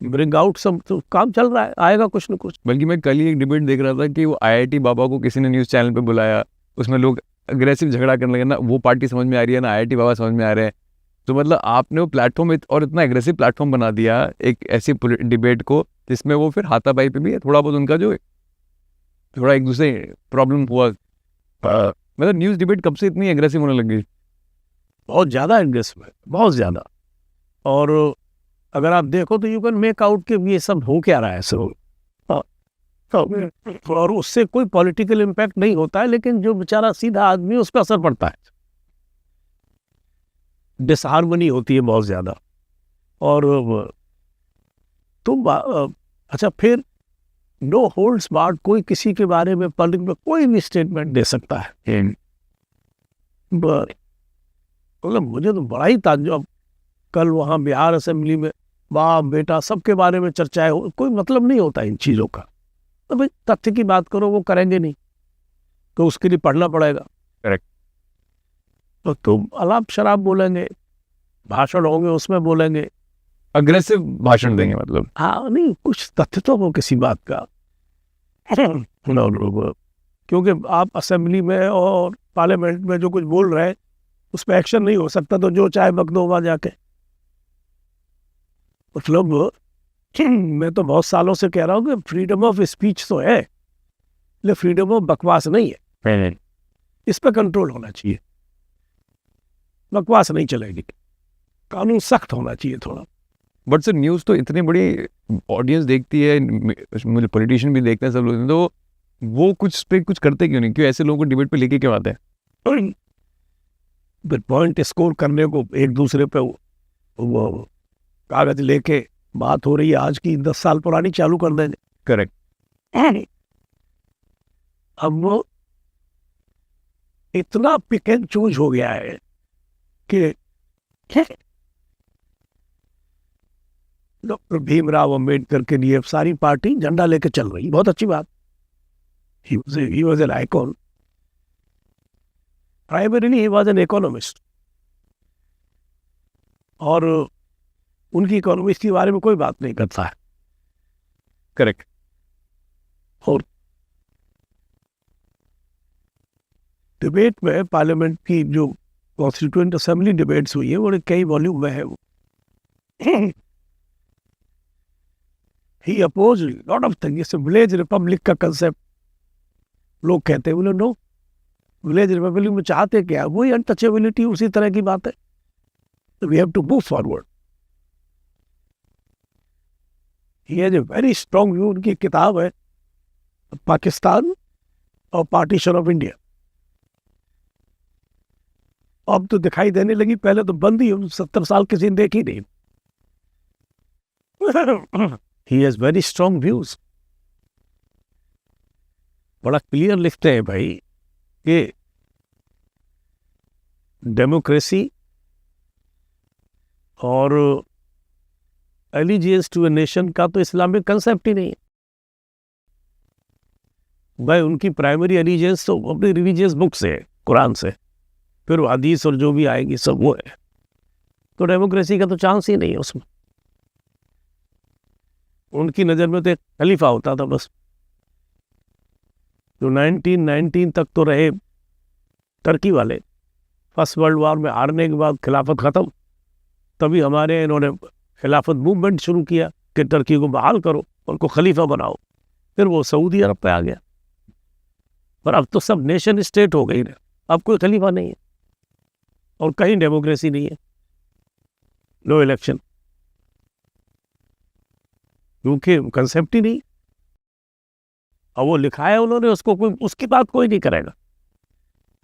ब्रिंग आउट सब, तो काम चल रहा है, आएगा कुछ न कुछ। बल्कि मैं कल ही एक डिबेट देख रहा था कि वो आईआईटी बाबा को किसी ने न्यूज़ चैनल पे बुलाया, उसमें लोग अग्रेसिव झगड़ा करने लगे, ना वो पार्टी समझ में आ रही है ना आईआईटी बाबा समझ में आ रहे हैं। तो मतलब आपने वो प्लेटफॉर्म और इतना एग्रेसिव प्लेटफॉर्म बना दिया एक ऐसी डिबेट को, जिसमें वो फिर हाथापाई पे भी है थोड़ा बहुत उनका जो थोड़ा एक दूसरे प्रॉब्लम हुआ। मतलब न्यूज़ डिबेट कब से इतनी एग्रेसिव होने लगी? बहुत ज़्यादा एग्रेसिव है, बहुत ज़्यादा। और अगर आप देखो तो यू कैन मेक आउट कि ये सब हो क्या रहा है सब। और उससे कोई पॉलिटिकल इम्पैक्ट नहीं होता है, लेकिन जो बेचारा सीधा आदमी है उस पर असर पड़ता है, डिसहार्मनी होती है बहुत ज़्यादा। और तुम अच्छा, फिर नो होल्ड्स बार्ड, कोई किसी के बारे में पब्लिक में कोई भी स्टेटमेंट दे सकता है। मतलब मुझे तो बड़ा ही ताज्जुब, कल वहाँ बिहार असेंबली में बाप बेटा सबके बारे में चर्चाएं हो, कोई मतलब नहीं होता इन चीज़ों का। तो भाई तथ्य की बात करो, वो करेंगे नहीं तो उसके लिए पढ़ना पड़ेगा। करेक्ट। तो तुम अलाप शराब बोलेंगे, भाषण होंगे उसमें बोलेंगे, अग्रेसिव भाषण देंगे मतलब। हाँ नहीं, कुछ तथ्य तो हो किसी बात का। क्योंकि आप असेंबली में और पार्लियामेंट में जो कुछ बोल रहे हैं उस पर एक्शन नहीं हो सकता, तो जो चाहे बक दो वहाँ जाके। मतलब मैं तो बहुत सालों से कह रहा हूँ कि फ्रीडम ऑफ स्पीच तो है, लेकिन फ्रीडम ऑफ बकवास नहीं है। इस पर कंट्रोल होना चाहिए, बकवास नहीं चलेगी, कानून सख्त होना चाहिए थोड़ा। बट सर न्यूज़ तो इतनी बड़ी ऑडियंस देखती है, मुझे पॉलिटिशियन भी देखते हैं सब लोग, तो वो कुछ पे कुछ करते क्यों नहीं? क्यों ऐसे लोगों को डिबेट पे लेके क्यों आते हैं? पॉइंट स्कोर करने को एक दूसरे पे वो कागज लेके बात हो रही है आज की 10 साल पुरानी चालू कर देंगे। करेक्ट। अब वो इतना पिक एंड चूज हो गया है कि डॉक्टर भीमराव अंबेडकर के लिए सारी पार्टी झंडा लेके चल रही, बहुत अच्छी बात। He was an icon, primarily he was an economist, और उनकी इकोनॉमिस्ट के बारे में कोई बात नहीं करता है। करेक्ट। और डिबेट में पार्लियामेंट की जो कॉन्स्टिट्यूएंट असेंबली डिबेट्स हुई है वो कई वॉल्यूम में है। वो ही अपोज लॉट ऑफ थिंग्स। जैसे विलेज रिपब्लिक का कंसेप्ट लोग कहते हैं, बोले नो, विलेज रिपब्लिक में चाहते क्या, वही अनटचेबिलिटी, उसी तरह की बात है। We have to move forward. He has a very strong view. उनकी किताब है पाकिस्तान और पार्टीशन ऑफ इंडिया। अब तो दिखाई देने लगी, पहले तो बंद ही, 70 साल किसी ने देखी नहीं। He has very strong views. बड़ा क्लियर लिखते हैं भाई कि डेमोक्रेसी और एलिजियंस टू ए नेशन का तो इस्लामिक कंसेप्ट ही नहीं है भाई। उनकी प्राइमरी एलिजियंस तो अपनी रिलीजियस बुक से है, कुरान से, फिर हदीस और जो भी आएगी सब वो है। तो डेमोक्रेसी का तो चांस ही नहीं है उसमें। उनकी नज़र में तो एक खलीफा होता था बस, जो 1919 तक तो रहे टर्की वाले। फर्स्ट वर्ल्ड वॉर में हारने के बाद खिलाफत ख़त्म, तभी हमारे इन्होंने खिलाफत मूवमेंट शुरू किया कि टर्की को बहाल करो, उनको खलीफा बनाओ। फिर वो सऊदी अरब पे आ गया। पर अब तो सब नेशन स्टेट हो गई, अब कोई खलीफा नहीं है और कहीं डेमोक्रेसी नहीं है, नो इलेक्शन, क्योंकि कंसेप्ट ही नहीं। और वो लिखा है उन्होंने, उसको कोई, उसकी बात कोई नहीं करेगा,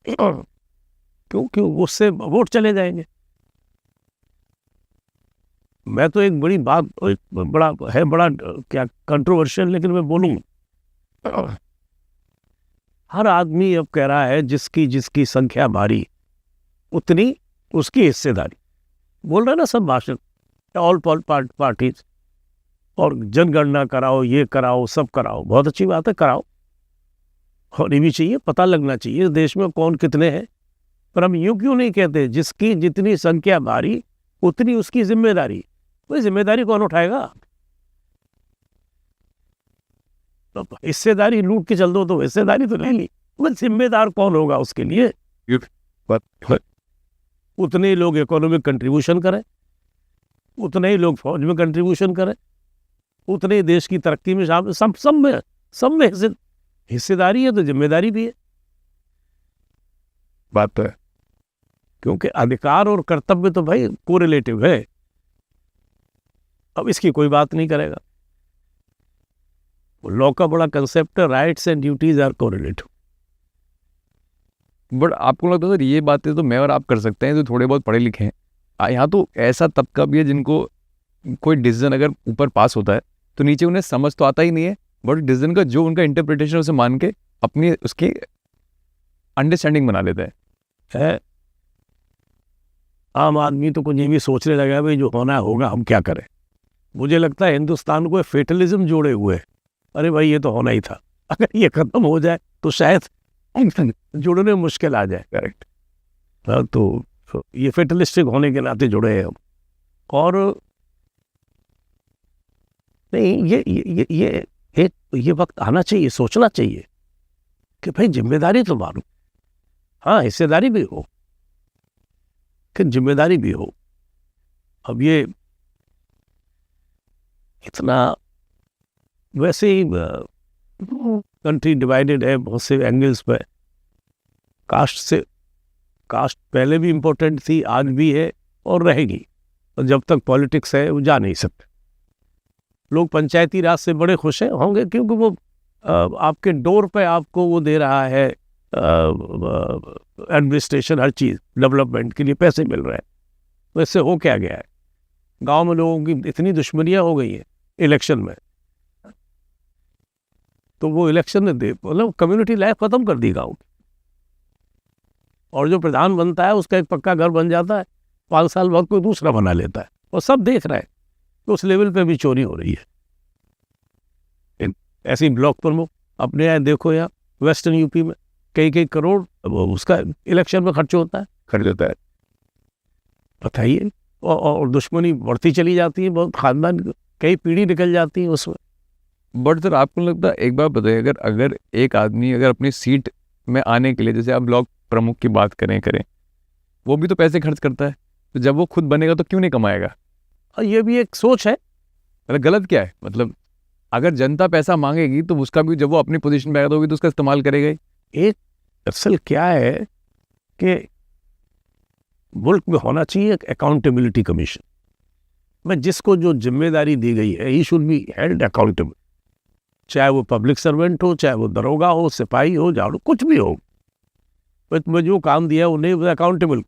क्योंकि उससे वोट चले जाएंगे। मैं तो एक बड़ी बात, बड़ा क्या कंट्रोवर्शियल, लेकिन मैं बोलूँ, हर आदमी अब कह रहा है जिसकी जिसकी संख्या भारी उतनी उसकी हिस्सेदारी। बोल रहे ना सब भाषण, ऑल पार्टीज, और जनगणना कराओ, ये कराओ, सब कराओ, बहुत अच्छी बात है, कराओ, होनी भी चाहिए, पता लगना चाहिए देश में कौन कितने हैं। पर हम यूं क्यों नहीं कहते जिसकी जितनी संख्या भारी उतनी उसकी जिम्मेदारी? वही जिम्मेदारी कौन उठाएगा? हिस्सेदारी लूट के चल दो तो हिस्सेदारी तो ले ली, मगर जिम्मेदार कौन होगा उसके लिए? उतने ही लोग इकोनॉमिक कंट्रीब्यूशन करें, उतने ही लोग फौज में कंट्रीब्यूशन करें, उतने ही देश की तरक्की में शामिल, सब में हिस्सेदारी है तो जिम्मेदारी भी है। बात तो है, क्योंकि अधिकार और कर्तव्य तो भाई कोरिलेटिव है। अब इसकी कोई बात नहीं करेगा। लॉ का बड़ा कंसेप्ट है, rights and duties are correlative. But आपको लगता है सर ये बातें तो मैं और आप कर सकते हैं जो थोड़े बहुत पढ़े लिखे हैं? यहाँ तो ऐसा तबका भी है जिनको कोई डिसीजन अगर ऊपर पास होता है तो नीचे उन्हें समझ तो आता ही नहीं है, बट डिसीजन का जो उनका इंटरप्रिटेशन उसे मान के अपनी उसकी अंडरस्टैंडिंग बना लेते है। आम आदमी तो कुछ ये भी सोचने लगा भाई जो होना होगा, हम क्या करें। मुझे लगता है हिंदुस्तान को फेटलिज्म जोड़े हुए, अरे भाई ये तो होना ही था, अगर ये खत्म हो जाए तो शायद जुड़ने में मुश्किल आ जाए। करेक्ट। तो ये फेटलिस्टिक होने के नाते जुड़े हैं हम। और नहीं, ये वक्त आना चाहिए, सोचना चाहिए कि भाई जिम्मेदारी तो मानो, हाँ हिस्सेदारी भी हो, कि जिम्मेदारी भी हो। अब ये इतना वैसे ही कंट्री डिवाइडेड है बहुत से एंगल्स पे। कास्ट पहले भी इम्पोर्टेंट थी, आज भी है और रहेगी, और जब तक पॉलिटिक्स है वो जा नहीं सकते। लोग पंचायती राज से बड़े खुश हैं होंगे क्योंकि वो आपके डोर पे आपको वो दे रहा है एडमिनिस्ट्रेशन, हर चीज़ डेवलपमेंट के लिए पैसे मिल रहे हैं। तो इससे हो क्या गया है, गांव में लोगों की इतनी दुश्मनियां हो गई हैं इलेक्शन में, तो वो इलेक्शन ने मतलब कम्युनिटी लाइफ खत्म कर दी गाँव की। और जो प्रधान बनता है उसका एक पक्का घर बन जाता है, 5 साल बाद कोई दूसरा बना लेता है, और सब देख रहे हैं तो उस लेवल पे भी चोरी हो रही है। ऐसी ब्लॉक प्रमुख अपने यहाँ देखो, यहाँ वेस्टर्न यूपी में कई करोड़ उसका इलेक्शन में खर्च होता है, बताइए। और दुश्मनी बढ़ती चली जाती है, बहुत खानदान कई पीढ़ी निकल जाती है उसमें। बट सर आपको लगता है, एक बात बताइए, अगर एक आदमी अगर अपनी सीट में आने के लिए, जैसे आप ब्लॉक प्रमुख की बात करें, वो भी तो पैसे खर्च करता है, तो जब वो खुद बनेगा तो क्यों नहीं कमाएगा? ये भी एक सोच है। मतलब गलत क्या है? मतलब अगर जनता पैसा मांगेगी तो उसका भी, जब वो अपनी पोजीशन पे आएगा तो भी तो उसका इस्तेमाल करेगा ही। एक असल क्या है कि मुल्क में होना चाहिए एक अकाउंटेबिलिटी कमीशन, में जिसको जो जिम्मेदारी दी गई है he should be held accountable, चाहे वो पब्लिक सर्वेंट हो, चाहे वो दरोगा हो, सिपाही हो, झाड़ू, कुछ भी हो, तुम्हें जो काम दिया उन्हें अकाउंटेबल,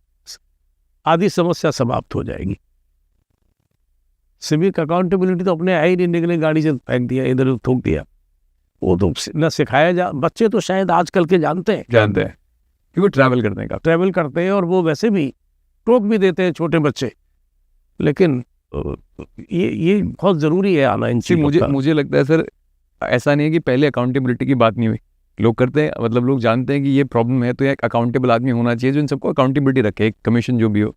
आधी समस्या समाप्त हो जाएगी। सिविक अकाउंटेबिलिटी तो अपने आई नहीं निकले, गाड़ी से फेंक दिया, इधर थूक दिया, वो तो न सिखाया जा। बच्चे तो शायद आजकल के जानते हैं क्योंकि ट्रैवल करते हैं और वो वैसे भी टोक भी देते हैं छोटे बच्चे, लेकिन ये बहुत ज़रूरी है आना इन चीज़ों का। मुझे लगता है सर ऐसा नहीं है कि पहले अकाउंटेबिलिटी की बात नहीं हुई, लोग करते हैं, मतलब लोग जानते हैं कि ये प्रॉब्लम है तो एक अकाउंटेबल आदमी होना चाहिए जो इन सबको अकाउंटेबिलिटी रखे, एक कमीशन जो भी हो।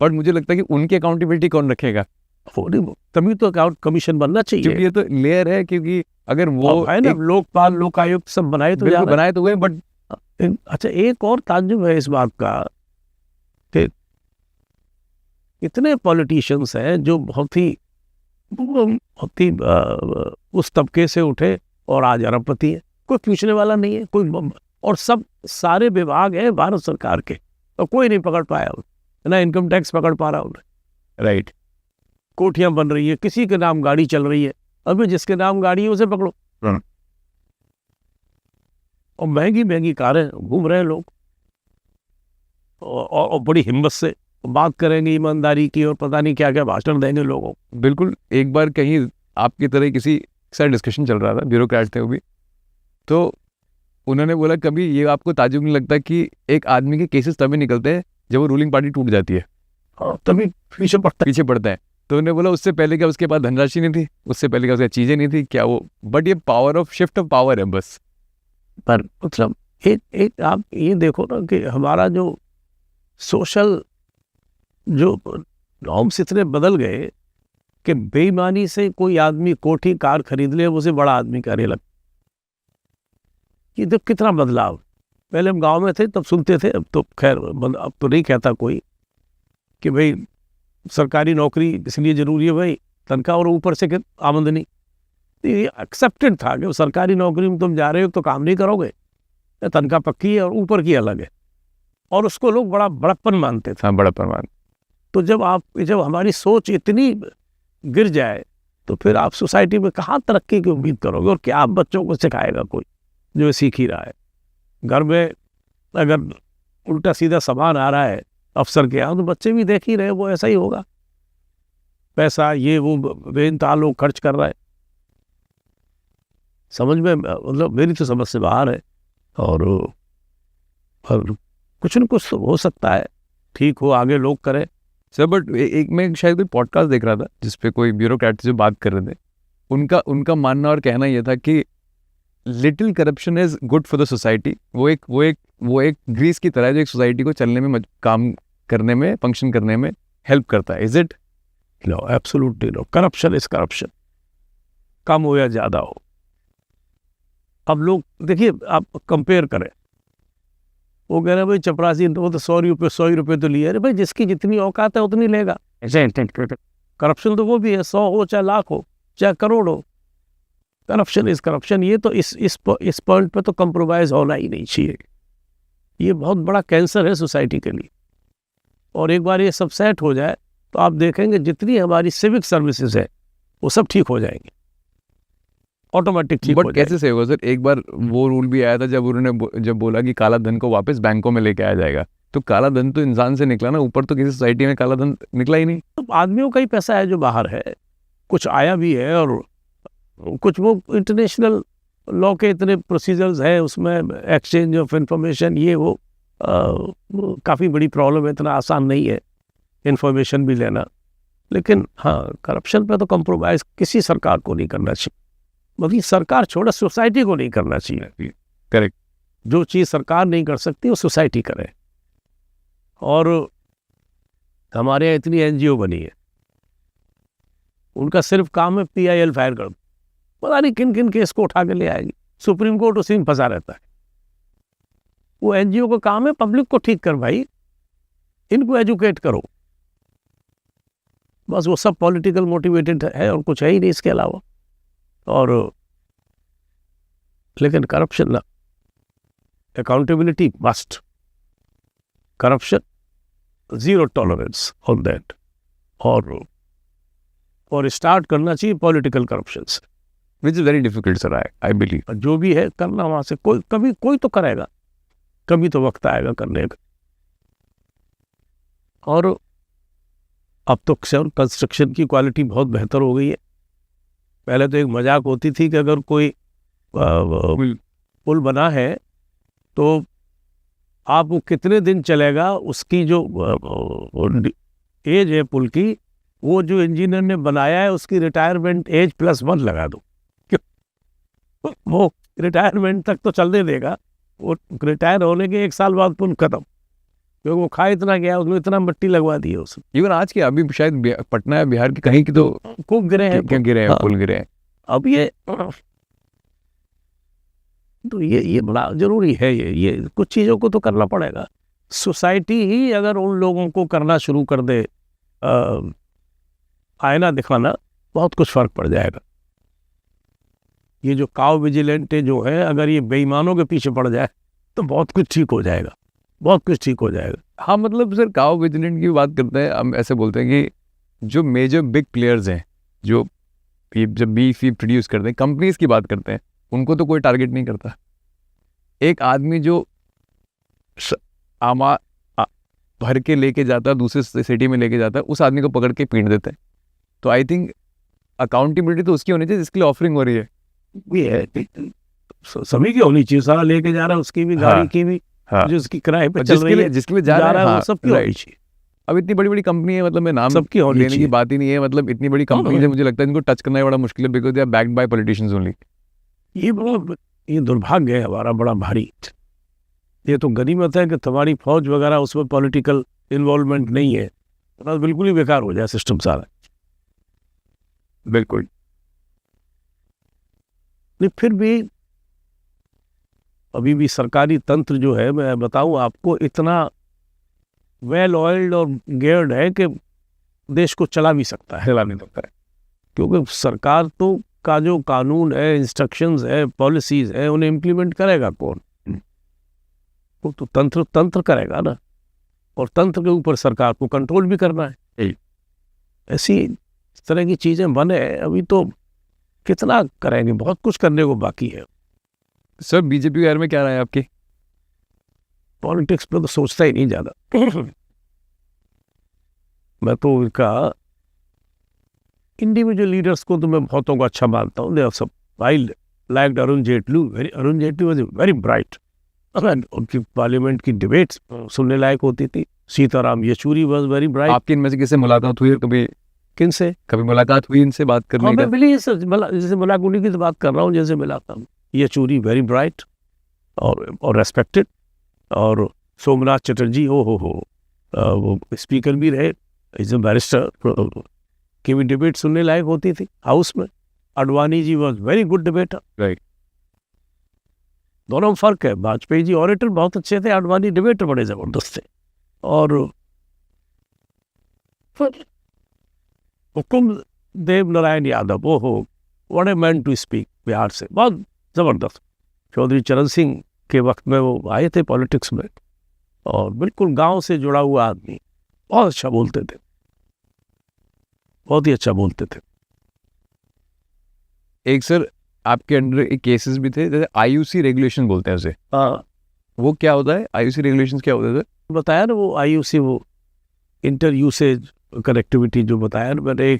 बट मुझे लगता है कि उनकी अकाउंटेबिलिटी कौन रखेगा? तभी तो अकाउंट कमीशन बनना चाहिए, क्योंकि ये तो लेयर है, क्योंकि अगर वो है ना, लोकपाल लोकायुक्त सब बनाए तो हुए। बट अच्छा, एक और ताज्जुब है इस बात का कि इतने पॉलिटिशियंस हैं जो बहुत ही उस तबके से उठे और आज अरबपति है, कोई पूछने वाला नहीं है कोई, और सब सारे विभाग हैं भारत सरकार के, तो कोई नहीं पकड़ पाया, ना इनकम टैक्स पकड़ पा रहा उन्हें, राइट। कोठियां बन रही है, किसी के नाम गाड़ी चल रही है, अभी जिसके नाम गाड़ी है उसे पकड़ो, और महंगी कारें घूम रहे हैं लोग, और बड़ी हिम्मत से बात करेंगे ईमानदारी की, और पता नहीं क्या क्या भाषण देंगे लोगों। बिल्कुल। एक बार कहीं आपकी तरह किसी साथ डिस्कशन चल रहा था, ब्यूरोक्रेट थे वो भी, तो उन्होंने बोला कभी ये आपको ताज्जुब नहीं लगता कि एक आदमी के केसेस तभी निकलते हैं जब वो रूलिंग पार्टी टूट जाती है, तभी पीछे पड़ता है। तो उन्होंने बोला उससे पहले क्या उसके पास धनराशि नहीं थी, उससे पहले क्या उसके चीज़ें नहीं थी क्या वो, बट ये power of shift of power है बस। पर मतलब एक आप ये देखो ना कि हमारा जो सोशल जो नॉर्म्स इतने बदल गए कि बेईमानी से कोई आदमी कोठी कार खरीद ले, उसे बड़ा आदमी कहने लग, कि देख कितना बदलाव। पहले हम गांव में थे तब सुनते थे, अब तो खैर अब तो नहीं कहता कोई कि भाई सरकारी नौकरी इसलिए जरूरी है भाई तनख्वाह और ऊपर से आमदनी। ये एक्सेप्टेड था कि सरकारी नौकरी में तुम जा रहे हो तो काम नहीं करोगे, तनख्वाह पक्की है और ऊपर की अलग है, और उसको लोग बड़ा बड़प्पन मानते थे। हाँ, बड़प्पन मान। तो जब हमारी सोच इतनी गिर जाए तो फिर आप सोसाइटी में कहाँ तरक्की की उम्मीद करोगे, और क्या आप बच्चों को सिखाएगा कोई जो सीख ही रहा है। घर में अगर उल्टा सीधा सामान आ रहा है अफसर के यहाँ तो बच्चे भी देख ही रहे, वो ऐसा ही होगा। पैसा ये वो बेइंतहा लोग खर्च कर रहा है, समझ में मतलब मेरी तो समझ से बाहर है। और कुछ न कुछ तो हो सकता है ठीक हो, आगे लोग करें। सर बट एक मैं शायद कोई पॉडकास्ट देख रहा था जिसपे कोई ब्यूरोक्रेट जो बात कर रहे थे, उनका मानना और कहना यह था कि little corruption is good for the society. वो एक ग्रीस की तरह है जो एक सोसाइटी को चलने में, काम करने में, फंक्शन करने में हेल्प करता है। Is it? No, absolutely no. Corruption is corruption, कम हो या ज्यादा हो। अब लोग देखिए, आप कंपेयर करें, वो कह रहे हैं भाई चपरासी वो तो 100 रुपये तो लिए। अरे भाई जिसकी जितनी औकात है उतनी लेगा। करप्शन तो वो भी है, 100 हो चाहे लाख हो चाहे करोड़ हो, करप्शन इज करप्शन। ये तो इस पॉइंट पे तो कंप्रोमाइज होना ही नहीं चाहिए। ये बहुत बड़ा कैंसर है सोसाइटी के लिए। और एक बार ये सब सेट हो जाए तो आप देखेंगे जितनी हमारी सिविक सर्विसेज है वो सब ठीक हो जाएंगे, ऑटोमेटिक ठीक हो बट कैसे से होगा सर? एक बार वो रूल भी आया था जब उन्होंने जब बोला कि काला धन को वापस बैंकों में लेके आया जाएगा। तो काला धन तो इंसान से निकला ना, ऊपर तो किसी सोसाइटी में काला धन निकला ही नहीं। तो आदमियों का ही पैसा है जो बाहर है, कुछ आया भी है और कुछ वो इंटरनेशनल लॉ के इतने प्रोसीजर्स हैं, उसमें एक्सचेंज ऑफ इंफॉर्मेशन ये वो काफ़ी बड़ी प्रॉब्लम है, इतना आसान नहीं है इंफॉर्मेशन भी लेना। लेकिन हाँ, करप्शन पे तो कंप्रोमाइज़ किसी सरकार को नहीं करना चाहिए। मतलब सरकार छोड़ा, सोसाइटी को नहीं करना चाहिए। करेक्ट। जो चीज़ सरकार नहीं कर सकती वो सोसाइटी करे। और हमारे यहाँ इतनी एनजीओ बनी है, उनका सिर्फ काम है PIL फायर कर दो, पता नहीं किन किन केस को उठा के ले आएगी। सुप्रीम कोर्ट उसी में फंसा रहता है। वो एनजीओ का काम है पब्लिक को ठीक कर, भाई इनको एजुकेट करो। बस वो सब पॉलिटिकल मोटिवेटेड है और कुछ है ही नहीं इसके अलावा। और लेकिन करप्शन ना, accountability must, corruption zero tolerance on that. और स्टार्ट करना चाहिए पॉलिटिकल करप्शन से, which is very difficult sir, I believe. जो भी है करना वहां से कोई तो करेगा, कभी तो वक्त आएगा करने का। और अब तो कंस्ट्रक्शन की क्वालिटी बहुत बेहतर हो गई है। पहले तो एक मजाक होती थी कि अगर कोई पुल बना है तो आप वो कितने दिन चलेगा, उसकी जो एज है पुल की, वो जो इंजीनियर ने बनाया है उसकी रिटायरमेंट एज +1 लगा दो। वो रिटायरमेंट तक तो चलने देगा, वो रिटायर होने के 1 साल बाद पुल खत्म, क्योंकि वो खा इतना गया, उसमें इतना मिट्टी लगवा दी है उसने। इवन आज की अभी शायद पटना या बिहार की कहीं की तो खूब गिरे हैं, क्या गिरे हैं, पुल गिरे हैं। अब ये तो ये बड़ा जरूरी है। ये कुछ चीज़ों को तो करना पड़ेगा। सोसाइटी ही अगर उन लोगों को करना शुरू कर दे, आईना दिखाना, बहुत कुछ फर्क पड़ जाएगा। ये जो काव विजिलेंटे जो है, अगर ये बेईमानों के पीछे पड़ जाए तो बहुत कुछ ठीक हो जाएगा, बहुत कुछ ठीक हो जाएगा। हाँ, मतलब सर काव विजिलेंट की बात करते हैं, हम ऐसे बोलते हैं कि जो मेजर बिग प्लेयर्स हैं, जो जब बीफ प्रोड्यूस करते हैं, कंपनीज की बात करते हैं, उनको तो कोई टारगेट नहीं करता। एक आदमी जो आमा भर के लेके जाता है, दूसरे सिटी में लेके जाता है, उस आदमी को पकड़ के पीट देते हैं। तो आई थिंक अकाउंटेबिलिटी तो उसकी होनी चाहिए जिसके लिए ऑफरिंग हो रही है। ये सभी की होनी चाहिए, सारा लेके जा रहा है उसकी भी, गाड़ी की भी, जो उसकी किराए पे चल रही है, जिसके लिए जा रहा है, वो सबकी होनी चाहिए। अब इतनी बड़ी बड़ी कंपनी है, मतलब मैं नाम सबकी होनी लेने की चाहिए। बात ही नहीं है, मतलब इतनी बड़ी कंपनी है, मुझे लगता है इनको टच करना ही बड़ा मुश्किल है, because they are backed by politicians only. ये दुर्भाग्य है हमारा बड़ा भारी। ये तो गनीमत है कि तुम्हारी फौज वगैरह उसमें पॉलिटिकल इन्वॉल्वमेंट नहीं है, तो बिल्कुल ही बेकार हो जाए सिस्टम सारा। बिल्कुल नहीं, फिर भी अभी भी सरकारी तंत्र जो है, मैं बताऊं आपको, इतना वेल ऑयल्ड और गियर्ड है कि देश को चला भी सकता है, हिला नहीं सकता है। क्योंकि सरकार तो का जो कानून है, इंस्ट्रक्शंस है, पॉलिसीज है, उन्हें इम्प्लीमेंट करेगा कौन? वो तो तंत्र करेगा ना, और तंत्र के ऊपर सरकार को कंट्रोल भी करना है। ऐसी इस तरह की चीजें बने, अभी तो कितना करेंगे, बहुत कुछ करने को बाकी है। सर बीजेपी के बारे में क्या राय है आपकी? पॉलिटिक्स पे तो सोचता ही नहीं ज्यादा। मैं तो उनका इंडिविजुअल लीडर्स को तो मैं बहुतों को अच्छा मानता हूँ। दे आर सब I liked Arun Jaitley. Arun Jaitley was very bright. उनकी पार्लियामेंट की डिबेट्स सुनने लायक होती थी। Sitaram Yechury was very bright. आपकी इनमें से किससे मुलाकात हुई है कभी? किनसे? कभी मुलाकात हुई इनसे बात करने हाँ, का? मैं मिली जैसे मुलाकात उन्हीं की तो बात कर रहा हूँ, जैसे मिला था। येचूरी वेरी ब्राइट और रेस्पेक्टेड। और सोमनाथ चटर्जी हो वो स्पीकर भी रहे, इज ए बैरिस्टर, की भी डिबेट सुनने लायक होती थी हाउस में। Advani ji was very good debater. Right. दोनों में फर्क है। वाजपेयी जी ऑरेटर बहुत अच्छे थे, अडवाणी डिबेटर बड़े जबरदस्त थे। और हुकुम देव नारायण यादव, वो हो what a man to speak, Bihar से, बहुत जबरदस्त। चौधरी चरण सिंह के वक्त में वो आए थे पॉलिटिक्स में, और बिल्कुल गांव से जुड़ा हुआ आदमी, बहुत अच्छा बोलते थे, बहुत ही अच्छा बोलते थे। एक सर आपके अंडर एक केसेस भी थे, जैसे आईयूसी रेगुलेशन बोलते हैं उसे, हाँ, वो क्या होता है? आईयूसी रेगुलेशंस क्या होते थे? बताया ना वो आईयूसी, वो इंटर यूसेज कनेक्टिविटी जो बताया ना मैंने।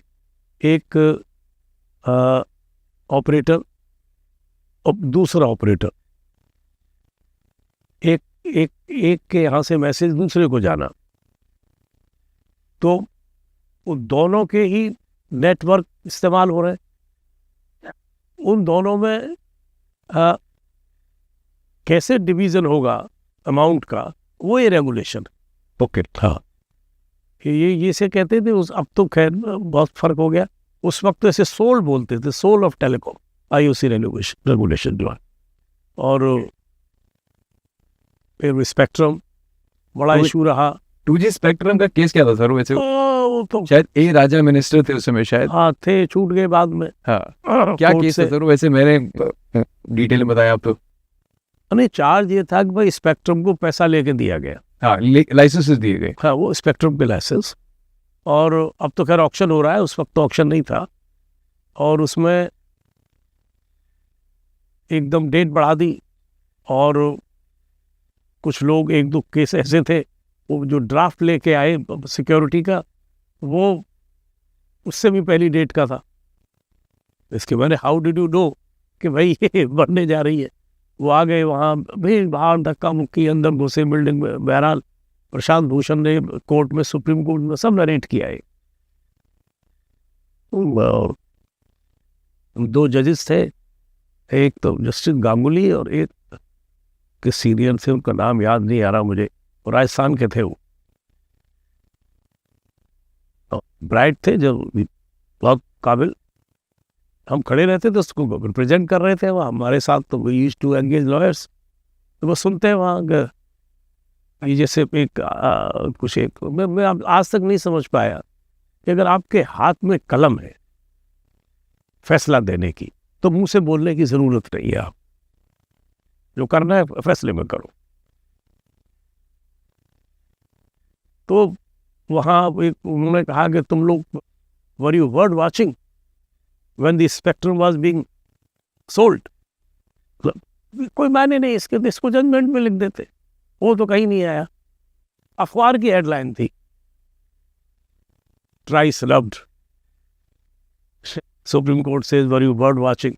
एक ऑपरेटर और दूसरा ऑपरेटर, एक के यहाँ से मैसेज दूसरे को जाना, तो उन दोनों के ही नेटवर्क इस्तेमाल हो रहे हैं। उन दोनों में कैसे डिवीजन होगा अमाउंट का, वो ये रेगुलेशन। ओके। हाँ, ये से कहते थे उस, अब तो खैर बहुत फर्क हो गया। उस वक्त तो ऐसे सोल बोलते थे, soul of telecom, IUC regulation जो है। और फिर स्पेक्ट्रम बड़ा इशू रहा। 2G स्पेक्ट्रम का केस क्या था सर वैसे? वो तो शायद ए राजा मिनिस्टर थे उस समय शायद। हाँ थे, छूट गए बाद में। हाँ, क्या केस था सर वैसे? मैंने डिटेल में बताया आप तो। नहीं, चार्ज ये था कि भाई स्पेक्ट्रम को पैसा लेके दिया गया। हाँ, लाइसेंसेस दिए गए। हाँ, वो स्पेक्ट्रम के लाइसेंस। और अब तो खैर ऑक्शन हो रहा है, उस वक्त तो ऑक्शन नहीं था। और उसमें एकदम डेट बढ़ा दी, और कुछ लोग, एक दो केस ऐसे थे, वो जो ड्राफ्ट लेके आए सिक्योरिटी का, वो उससे भी पहली डेट का था। इसके मैंने हाउ डिड यू नो कि भाई ये बढ़ने जा रही है? वो आ गए वहाँ, भाई बाहर धक्का मुक्की, अंदर घुसे बिल्डिंग में। बहरहाल प्रशांत भूषण ने कोर्ट में, सुप्रीम कोर्ट में सब नरेट किया है। दो जजेस थे, एक तो जस्टिस गांगुली और एक के सीनियर थे, उनका नाम याद नहीं आ रहा मुझे, और राजस्थान के थे। वो ब्राइट थे, जो बहुत काबिल। हम खड़े रहते थे, उसको रिप्रेजेंट कर रहे थे वहाँ हमारे साथ। तो we used to engage lawyers, तो वो सुनते हैं वहाँ। ये जैसे एक कुछ एक मैं आज तक नहीं समझ पाया कि अगर आपके हाथ में कलम है फैसला देने की, तो मुंह से बोलने की जरूरत नहीं है। आप जो करना है फैसले में करो। तो वहाँ उन्होंने कहा कि तुम लोग वर you bird watching when the spectrum was being sold? कोई मायने नहीं इसके, इसको जजमेंट में लिख देते। वो तो कहीं नहीं आया, अखबार की हेडलाइन थी, thrice loved, supreme court says were you bird watching.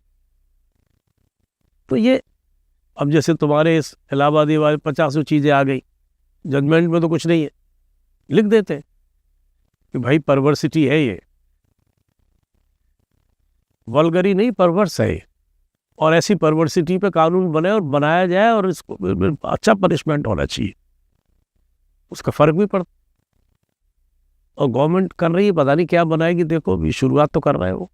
तो ये अब जैसे तुम्हारे इस इलाहाबादी वाले 50 चीजें आ गई, जजमेंट में तो कुछ नहीं है, लिख देते कि भाई परवर्सिटी है, ये वल्गरी नहीं, परवर्स है ये। और ऐसी परवर्सिटी पे कानून बने और बनाया जाए, और इसको अच्छा पनिशमेंट होना चाहिए, उसका फर्क भी पड़ता। और गवर्नमेंट कर रही है, पता नहीं क्या बनाएगी। देखो अभी शुरुआत तो कर रहे हैं वो,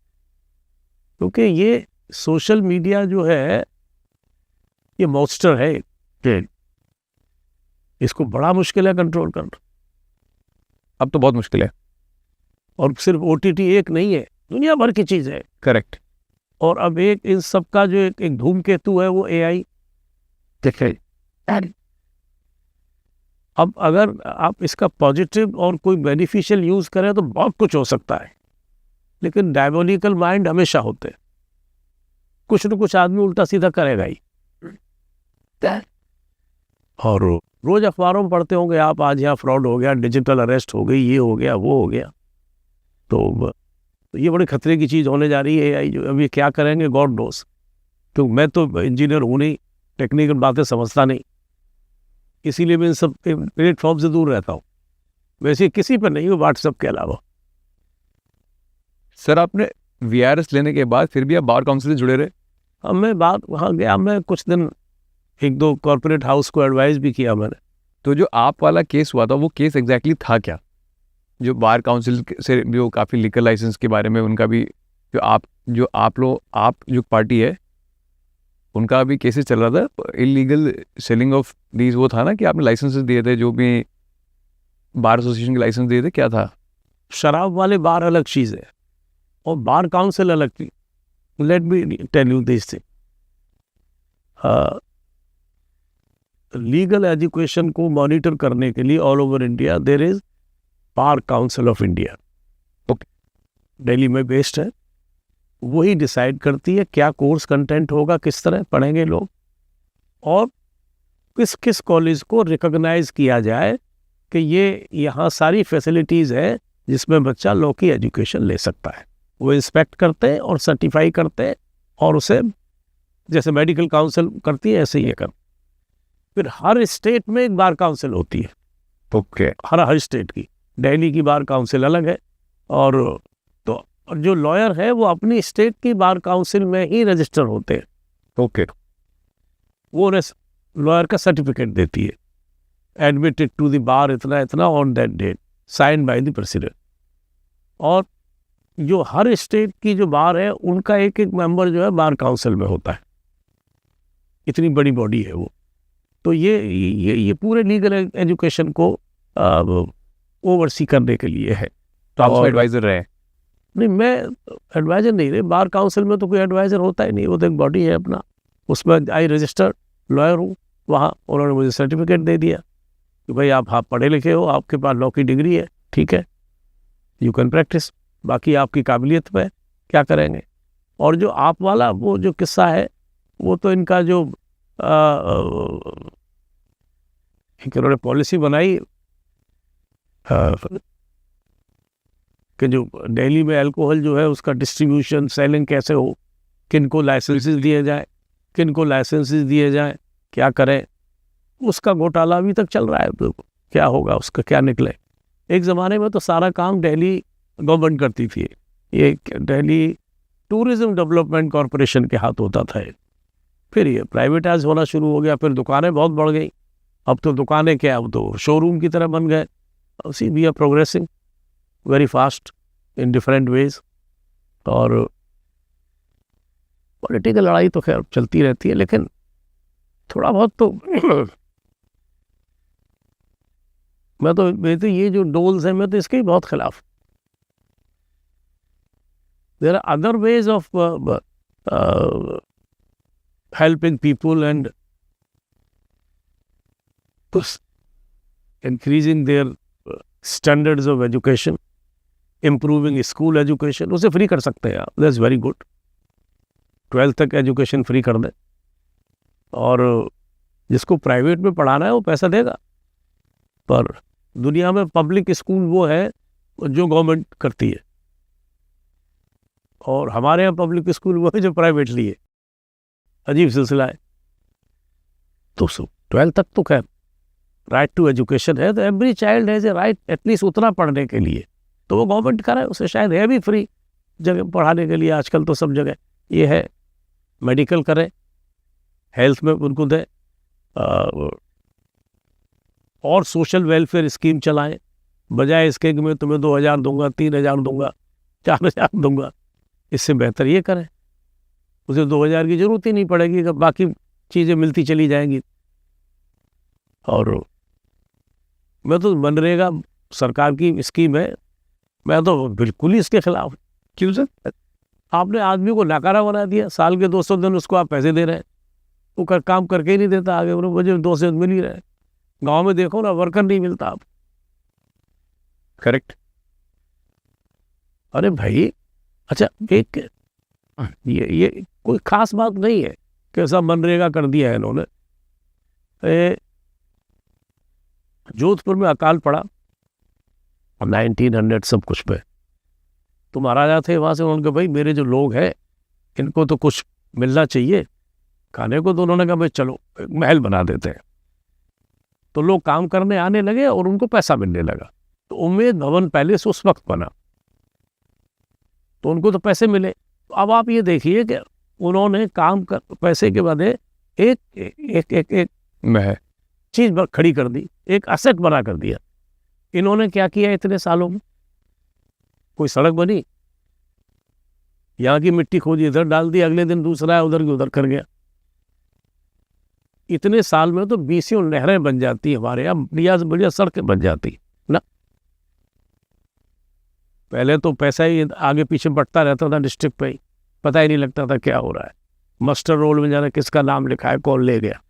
क्योंकि ये सोशल मीडिया जो है ये मॉन्स्टर है, इसको बड़ा मुश्किल है कंट्रोल करना। अब तो बहुत मुश्किल है। और सिर्फ OTT एक नहीं है, दुनिया भर की चीज़ है। करेक्ट। और अब एक इन सब का जो एक धूमकेतु है वो AI। देखिए, अब अगर आप इसका पॉजिटिव और कोई बेनिफिशियल यूज करें तो बहुत कुछ हो सकता है, लेकिन डायबोलिकल माइंड हमेशा होते हैं। कुछ न कुछ आदमी उल्टा सीधा करेगा ही। और रोज अखबारों में पढ़ते होंगे आप, आज यहाँ फ्रॉड हो गया, डिजिटल अरेस्ट हो गई, ये हो गया, वो हो गया। तो ये बड़ी खतरे की चीज़ होने जा रही है AI। जो अब ये क्या करेंगे गॉड नोस, क्योंकि मैं तो इंजीनियर हूँ नहीं, टेक्निकल बातें समझता नहीं, इसीलिए मैं इन सब प्लेटफॉर्म से दूर रहता हूँ। वैसे किसी पर नहीं हूँ व्हाट्सएप के अलावा। सर आपने VRS लेने के बाद फिर भी आप बार काउंसिल से जुड़े रहे? अब मैं बात वहाँ गया, मैं कुछ दिन 1-2 कॉर्पोरेट हाउस को एडवाइस भी किया मैंने। तो जो आप वाला केस हुआ था वो केस एग्जैक्टली था क्या? जो बार काउंसिल से जो काफ़ी लिकर लाइसेंस के बारे में उनका भी जो आप जो पार्टी है उनका भी केसेस चल रहा था, इलीगल सेलिंग ऑफ दीज, वो था ना कि आपने लाइसेंसेस दिए थे, जो भी बार एसोसिएशन के लाइसेंस दिए थे, क्या था? शराब वाले बार अलग चीज़ है और बार काउंसिल अलग थी। Let me tell you this thing, legal education को मॉनिटर करने के लिए all over India there is bar council of India. Okay, Delhi में बेस्ड है, वही डिसाइड करती है क्या कोर्स कंटेंट होगा, किस तरह पढ़ेंगे लोग, और किस किस कॉलेज को रिकॉग्नाइज किया जाए कि ये यहाँ सारी फैसिलिटीज़ है जिसमें बच्चा लॉ की एजुकेशन ले सकता है। वो इंस्पेक्ट करते हैं और सर्टिफाई करते हैं, और उसे जैसे मेडिकल काउंसिल करती है ऐसे ही कर। फिर हर स्टेट में एक बार काउंसिल होती है। ओके। हर स्टेट की, दिल्ली की बार काउंसिल अलग है, और जो लॉयर है वो अपनी स्टेट की बार काउंसिल में ही रजिस्टर होते हैं। ओके। वो लॉयर का सर्टिफिकेट देती है, एडमिटेड टू द बार इतना इतना on that date, sign by the president. और जो हर स्टेट की जो बार है उनका एक एक मेंबर जो है बार काउंसिल में होता है। इतनी बड़ी बॉडी है वो। तो ये पूरे लीगल एजुकेशन को ओवरसी करने के लिए है। तो आप एडवाइजर रहे? नहीं, मैं एडवाइजर नहीं रहे। बार काउंसिल में तो कोई एडवाइजर होता ही नहीं, वो तो एक बॉडी है अपना, उसमें आई रजिस्टर्ड लॉयर हूँ वहाँ। उन्होंने मुझे सर्टिफिकेट दे दिया कि भाई आप पढ़े लिखे हो, आपके पास लॉ की डिग्री है, ठीक है, यू कैन प्रैक्टिस, बाकी आपकी काबिलियत पे क्या करेंगे। और जो आप वाला वो जो किस्सा है वो तो इनका जो इन्होंने पॉलिसी बनाई कि जो दिल्ली में अल्कोहल जो है उसका डिस्ट्रीब्यूशन सेलिंग कैसे हो, किन को लाइसेंसेस दिए जाए, क्या करें, उसका घोटाला अभी तक चल रहा है। तो क्या होगा उसका, क्या निकले। एक ज़माने में तो सारा काम दिल्ली गवर्नमेंट करती थी, ये दिल्ली टूरिज्म डेवलपमेंट कॉरपोरेशन के हाथ होता था। फिर ये प्राइवेटाइज होना शुरू हो गया, फिर दुकानें बहुत बढ़ गई। अब तो दुकानें क्या, अब तो शोरूम की तरह बन गए। See we are progressing very fast in different ways. और पॉलिटिकल लड़ाई तो खैर चलती रहती है, लेकिन थोड़ा बहुत तो मैं तो ये जो डोल्स है, मैं तो इसके ही बहुत खिलाफ। There are other ways of helping people and increasing their standards of education, improving school education, उसे फ्री कर सकते हैं आप, that's very good। 12th तक एजुकेशन फ्री कर दें, और जिसको प्राइवेट में पढ़ाना है वो पैसा देगा। पर दुनिया में पब्लिक स्कूल वो है जो गवर्नमेंट करती है, और हमारे यहाँ पब्लिक स्कूल वो है जो प्राइवेटली है। अजीब सिलसिला है। तो 12th तक तो खैर राइट टू एजुकेशन है, तो every child has a right at least उतना पढ़ने के लिए, तो वो गवर्नमेंट करे, उसे शायद है भी फ्री जगह पढ़ाने के लिए। आजकल तो सब जगह ये है, मेडिकल करें, हेल्थ में उनको दे, और सोशल वेलफेयर स्कीम चलाएं, बजाय इसके कि मैं तुम्हें 2000 दूंगा, 3000 दूंगा, 4000 दूंगा। इससे बेहतर ये करें, उसे 2000 की जरूरत ही नहीं पड़ेगी। बाकी चीज़ें मिलती चली जाएंगी। और मैं तो मनरेगा सरकार की स्कीम है, मैं तो बिल्कुल ही इसके खिलाफ। क्यों सर? आपने आदमी को नाकारा बना दिया, साल के 200 दिन उसको आप पैसे दे रहे हैं, वो काम करके ही नहीं देता आगे, मुझे 200 दिन मिल ही रहे। गाँव में देखो ना, वर्कर नहीं मिलता आप। करेक्ट। अरे भाई, अच्छा एक ये कोई खास बात नहीं है कि ऐसा मनरेगा कर दिया है इन्होंने। जोधपुर में अकाल पड़ा 1900 सब कुछ पे, तो महाराजा थे वहाँ से, उन्होंने कहा भाई मेरे जो लोग हैं इनको तो कुछ मिलना चाहिए खाने को, तो उन्होंने कहा भाई चलो एक महल बना देते हैं। तो लोग काम करने आने लगे और उनको पैसा मिलने लगा, तो उम्मेद भवन पैलेस उस वक्त बना, तो उनको तो पैसे मिले। अब आप ये देखिए कि उन्होंने काम कर पैसे के बदले एक एक एक एक मैं चीज खड़ी कर दी, एक असेट बना कर दिया। इन्होंने क्या किया इतने सालों में? कोई सड़क बनी, यहाँ की मिट्टी खोदी इधर डाल दी, अगले दिन दूसरा है उधर की उधर कर गया। इतने साल में तो 20 नहरें बन जाती, हमारे यहाँ बढ़िया से बढ़िया सड़कें बन जाती ना। पहले तो पैसा ही आगे पीछे बढ़ता रहता था डिस्ट्रिक्ट पे ही, पता ही नहीं लगता था क्या हो रहा है। मास्टर रोल में जाना किसका नाम लिखा है, कौन ले गया।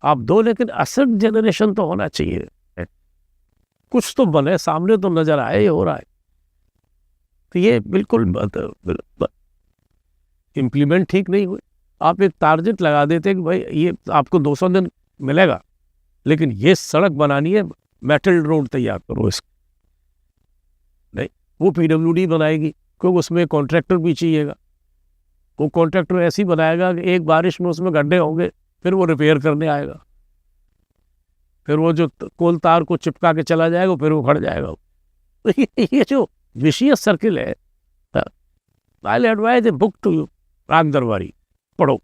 आप दो, लेकिन असेट जनरेशन तो होना चाहिए, कुछ तो बने, सामने तो नजर आए ये हो रहा है। तो ये बिल्कुल इम्प्लीमेंट ठीक नहीं हुए। आप एक टारगेट लगा देते कि भाई ये आपको 200 दिन मिलेगा, लेकिन ये सड़क बनानी है, मेटल रोड तैयार करो इसको। नहीं, वो पीडब्ल्यूडी बनाएगी, क्योंकि उसमें कॉन्ट्रैक्टर भी चाहिएगा। वो कॉन्ट्रैक्टर ऐसे ही बनाएगा कि एक बारिश में उसमें गड्ढे होंगे, फिर वो रिपेयर करने आएगा, फिर वो जो कोल तार को चिपका के चला जाएगा फिर वो खड़ जाएगा। तो ये जो विशियस सर्किल है, I advise a book to you, Raag Darbari पढ़ो।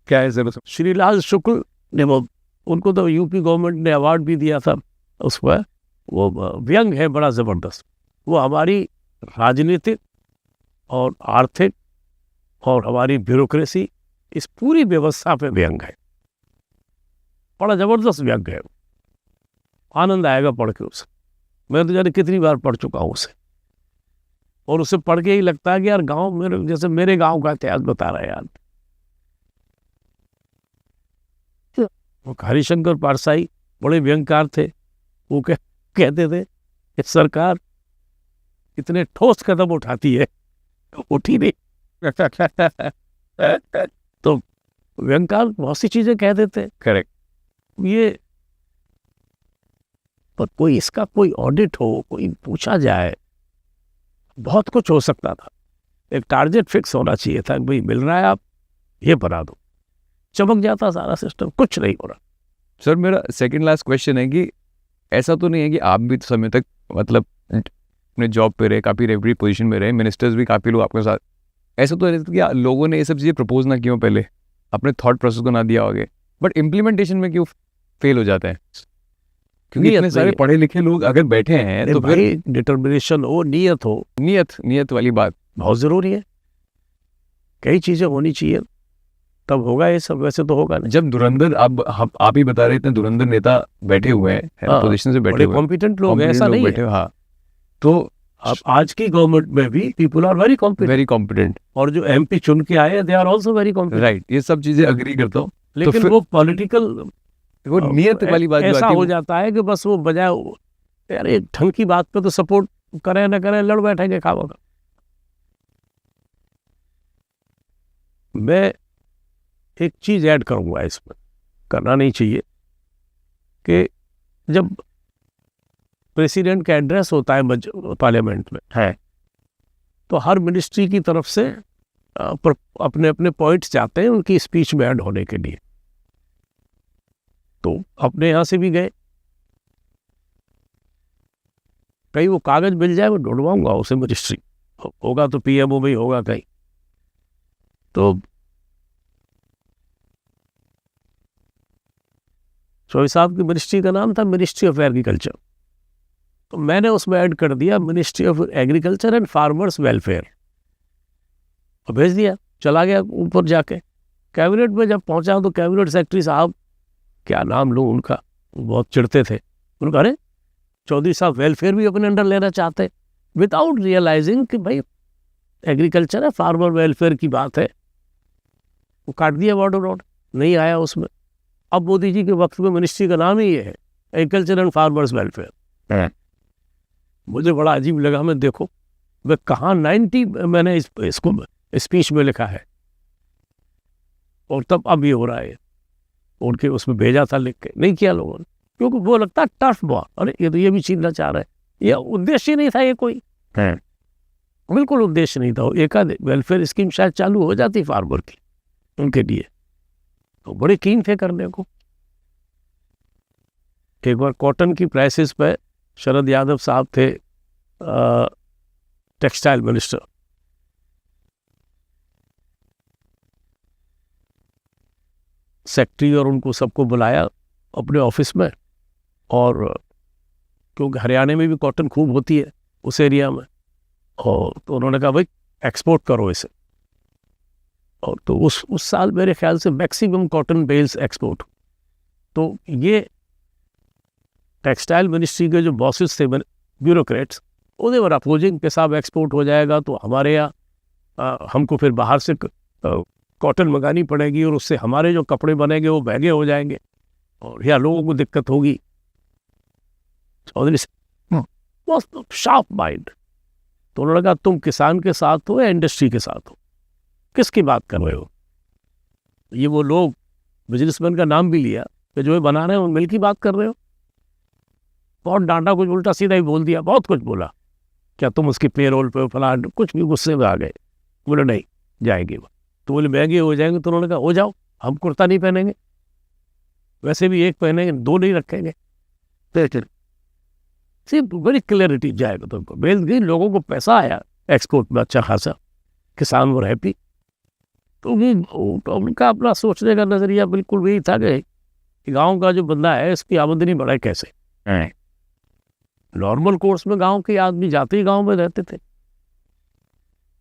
क्या है सर? श्रीलाल शुक्ल ने वो, उनको तो यूपी गवर्नमेंट ने अवार्ड भी दिया था उस पर। वो व्यंग है बड़ा जबरदस्त, वो हमारी राजनीतिक और आर्थिक और हमारी ब्यूरोक्रेसी, इस पूरी व्यवस्था पे व्यंग है, बड़ा जबरदस्त व्यंग है। आनंद आएगा पढ़ के उसे। मैं तो जाने कितनी बार पढ़ चुका हूँ उसे, और उसे पढ़ के ही लगता है कि यार गांव मेरे जैसे मेरे गांव का इतिहास बता रहा है यार। वो हरिशंकर पारसाई बड़े व्यंगकार थे, वो कहते थे कि सरकार इतने ठोस कदम उठाती है, उठी नहीं। तो व्यंगकार बहुत सी चीजें कह देते। करेक्ट। ये पर कोई इसका कोई ऑडिट हो, कोई पूछा जाए, बहुत कुछ हो सकता था। एक टारगेट फिक्स होना चाहिए था, भाई मिल रहा है आप ये बना दो, चमक जाता सारा सिस्टम। कुछ नहीं हो रहा। सर मेरा सेकंड लास्ट क्वेश्चन है कि ऐसा तो नहीं है कि आप भी तो समय तक मतलब अपने जॉब पे रहे, काफ़ी रेवरी पोजीशन में रहे, मिनिस्टर्स भी काफ़ी लोग आपके साथ, ऐसा तो नहीं कि लोगों ने ये सब चीज़ें प्रपोज ना क्यों, पहले अपने थॉट प्रोसेस को ना दिया होगे, बट इम्प्लीमेंटेशन में क्यों फेल हो जाते हैं? क्योंकि इतने सारे पढ़े लिखे लोग अगर बैठे हैं तो फिर डिटर्मिनेशन हो, नियत हो, नियत वाली बात बहुत जरूरी है। कई चीजें होनी चाहिए तब होगा ये सब, वैसे तो होगा नहीं। जब धुरंधर आप ही बता रहे, इतने धुरंधर नेता बैठे हुए हैं, पोजीशन से बैठे हुए, कॉम्पिटेंट लोग हैं, ऐसा नहीं है। हाँ, तो अब आज की गवर्नमेंट में भी पीपल आर वेरी कॉम्पिटेंट, और जो एमपी चुन के आए they are also very competent. Right, ये सब चीजें अग्री करता हूँ, लेकिन तो वो पॉलिटिकल, वो नियत वाली बात ऐसा हो जाता है कि बस वो बजाय यार एक ढंग की बात पे तो सपोर्ट करें ना करें, लड़ बैठेंगे खाओगा। मैं एक चीज ऐड करूंगा इसमें, करना नहीं चाहिए, कि जब प्रेसिडेंट का एड्रेस होता है पार्लियामेंट में है, तो हर मिनिस्ट्री की तरफ से अपने अपने पॉइंट्स जाते हैं उनकी स्पीच में ऐड होने के लिए। तो अपने यहाँ से भी गए, कहीं वो कागज मिल जाए, मैं ढूंढवाऊंगा उसे, मिनिस्ट्री होगा तो पीएमओ में ही होगा कहीं। तो चौधरी साहब की मिनिस्ट्री का नाम था मिनिस्ट्री ऑफ एग्रीकल्चर, तो मैंने उसमें ऐड कर दिया ministry of agriculture and farmers welfare, और भेज दिया, चला गया ऊपर जाके कैबिनेट में जब पहुंचा तो कैबिनेट सेक्रेटरी साहब, क्या नाम लूँ उनका, बहुत चिढ़ते थे। उनका अरे चौधरी साहब वेलफेयर भी अपने अंडर लेना चाहते, विदाउट रियलाइजिंग कि भाई एग्रीकल्चर है, फार्मर वेलफेयर की बात है। वो काट दिया बॉर्डर रोड, नहीं आया उसमें। अब मोदी जी के वक्त में मिनिस्ट्री का नाम ही ये है, एग्रीकल्चर एंड फार्मर्स वेलफेयर। मुझे बड़ा अजीब लगा। मैं देखो वह कहाँ 90 मैंने इसको स्पीच में लिखा है, और तब अब ये हो रहा है। उनके उसमें भेजा था, लिख के नहीं किया लोगों ने, क्योंकि वो लगता है टफ बहुत। अरे ये तो ये भी छीनना चाह रहा है, ये उद्देश्य ही नहीं था, ये कोई बिल्कुल उद्देश्य नहीं था। एक आध वेलफेयर स्कीम शायद चालू हो जाती फार्मर की उनके लिए, तो बड़े कीन थे करने को। एक बार कॉटन की प्राइसेस पे शरद यादव साहब थे टेक्सटाइल मिनिस्टर, सेक्रेटरी और उनको सबको बुलाया अपने ऑफिस में, और क्योंकि हरियाणा में भी कॉटन खूब होती है उस एरिया में, और तो उन्होंने कहा भाई एक्सपोर्ट करो इसे। और तो उस साल मेरे ख्याल से मैक्सिमम कॉटन बेल्स एक्सपोर्ट। तो ये टेक्सटाइल मिनिस्ट्री के जो बॉसेस थे ब्यूरोक्रेट्स, उन्हें वर अपोजिंग के साथ एक्सपोर्ट हो जाएगा तो हमारे यहाँ हमको फिर बाहर से कॉटन मंगानी पड़ेगी, और उससे हमारे जो कपड़े बनेंगे वो महंगे हो जाएंगे, और यहाँ लोगों को दिक्कत होगी। Chaudhary sharp mind. तो उन्होंने कहा तुम किसान के साथ हो या इंडस्ट्री के साथ हो, किसकी बात कर रहे हो? ये वो लोग बिजनेसमैन का नाम भी लिया कि जो ये बना रहे हैं, वो मिल की बात कर रहे हो। बहुत डांटा, कुछ उल्टा सीधा ही बोल दिया, बहुत कुछ बोला, क्या तुम उसकी पेरोल पे फलान, कुछ भी गुस्से में आ गए। बोले नहीं जाएंगे वो, तो बोले महंगे हो जाएंगे। तो उन्होंने कहा हो जाओ, हम कुर्ता नहीं पहनेंगे, वैसे भी एक पहनेंगे, दो नहीं रखेंगे। सिर्फ बड़ी क्लैरिटी जाएगा तुमको, बेल गई, लोगों को पैसा आया एक्सपोर्ट में अच्छा खासा, किसान वो हैप्पी। तो उनका अपना सोचने का नजरिया बिल्कुल वही था कि गांव का जो बंदा है इसकी आमदनी बढ़ाए कैसे। नॉर्मल कोर्स में गांव के आदमी जाते ही गांव में रहते थे,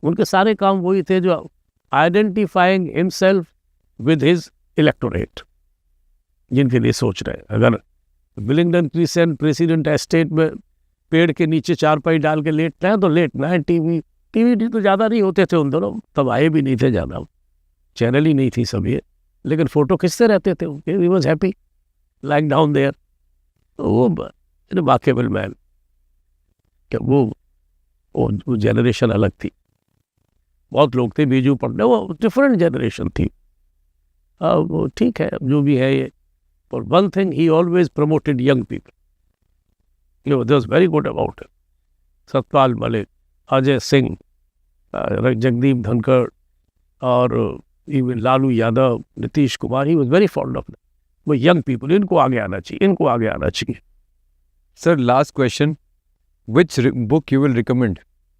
उनके सारे काम वही थे जो identifying himself with his electorate, जिनके लिए सोच रहे हैं। अगर विलिंगडन क्रिसेंट प्रेसिडेंट एस्टेट में पेड़ के नीचे चारपाई डाल के लेटना है तो लेटना है। टीवी तो ज़्यादा नहीं होते थे उन दोनों, तब आए भी नहीं थे ज़्यादा, चैनल ही नहीं थी सब ये, लेकिन फ़ोटो खिंचते रहते थे उनके। He was happy like down there. तो वो रिमार्केबल मैन, क्या वो जनरेशन अलग थी। बहुत लोग थे बीजू पढ़ने, वो डिफरेंट जनरेशन थी। अब वो ठीक है, जो भी है ये। पर one thing, he always promoted young people, you know, that was very good about it. Satpal Malik, Ajay Singh, Jagdeep Dhankhar, और even Lalu Yadav, Nitish Kumar, he was very fond of वो यंग पीपल। इनको आगे आना चाहिए, इनको आगे आना चाहिए। Sir last question, which book you will recommend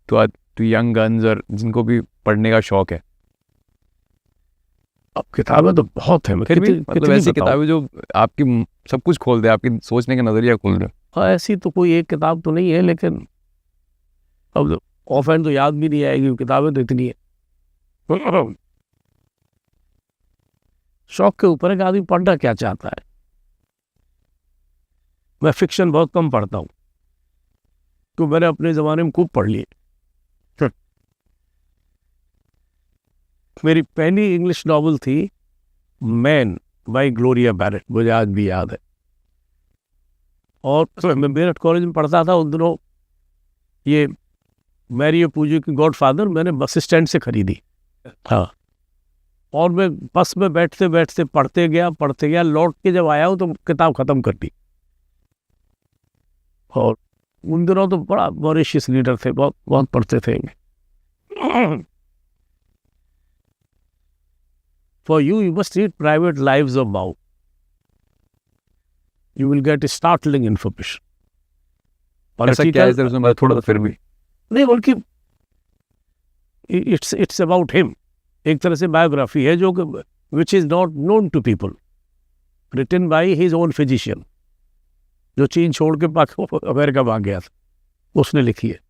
to young guns और जिनको भी पढ़ने का शौक है? अब किताबें तो बहुत है, फिर भी मतलब ऐसी किताबें जो आपकी सब कुछ खोल दे, आपकी सोचने का नजरिया खोल दे। हाँ, ऐसी तो कोई एक किताब तो नहीं है, लेकिन अब ऑफ हैंड तो याद भी नहीं आएगी, किताबें तो इतनी है। शौक के ऊपर एक आदमी पढ़ना क्या चाहता है। मैं फिक्शन बहुत कम पढ़ता हूँ, तो मैंने अपने ज़माने में खूब पढ़ लिए। मेरी पहली इंग्लिश नॉवल थी मैन बाय ग्लोरिया बैरेट, मुझे आज भी याद है। और मैं मेरठ कॉलेज में पढ़ता था उन दिनों। ये मैरियो पूजो की गॉडफादर मैंने बस स्टैंड से खरीदी। हाँ, और मैं बस में बैठते बैठते पढ़ते गया, लौट के जब आया हूँ तो किताब ख़त्म कर दी। और उन दिनों तो बड़ा मॉरिशियस लीडर थे, बहुत बहुत पढ़ते थे। For you must read Private Lives of Mao. You will get startling information. ऐसा क्या है सर उसमें, थोड़ा फिर भी नहीं, बल्कि it's about him. एक तरह से बायोग्राफी है जो which is not known to people, written by his own physician, जो चीन छोड़ के अमेरिका भाग गया था, उसने लिखी है।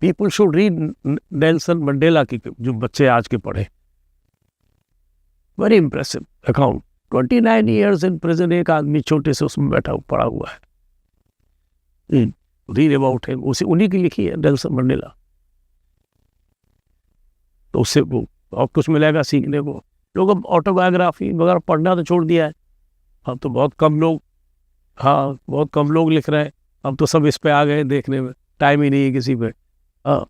People should read Nelson Mandela की जो बच्चे आज के पढ़े, very impressive account. 29 years in prison, एक आदमी छोटे से उसमें बैठा पड़ा हुआ है। रीड अबाउट हिम, उसी उन्हीं की लिखी है नेल्सन मंडेला। तो उससे वो बहुत कुछ मिलेगा सीखने को। लोग अब ऑटोबायोग्राफी वगैरह पढ़ना तो छोड़ दिया है। अब तो बहुत कम लोग, हाँ बहुत कम लोग लिख रहे हैं। अब तो सब इस पे आ गए, देखने में टाइम ही नहीं है किसी पे। हाँ,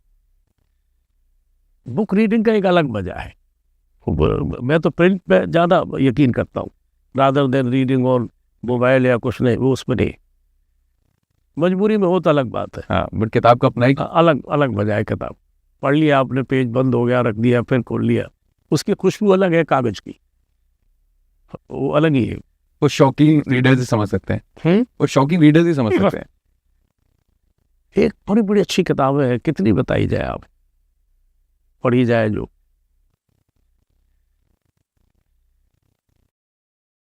बुक रीडिंग का एक अलग मजा है। मैं तो प्रिंट पे ज़्यादा यकीन करता हूँ, rather than reading on mobile या कुछ नहीं, वो उसमें नहीं। मजबूरी में हो तो अलग बात है। हाँ, बट किताब का अपना ही अलग अलग मजा है। किताब पढ़ लिया आपने, पेज बंद हो गया, रख दिया, फिर खोल लिया, उसकी खुशबू अलग है कागज की, वो अलग ही है। वो शौकीन रीडर्स ही समझ सकते हैं। वो शौकीन रीडर्स ही समझ सकते हैं। एक बड़ी बड़ी अच्छी किताबें हैं, कितनी बताई जाए, आप पढ़ी जाए जो।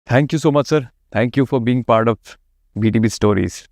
Thank you so much sir, thank you for being part of BTB stories.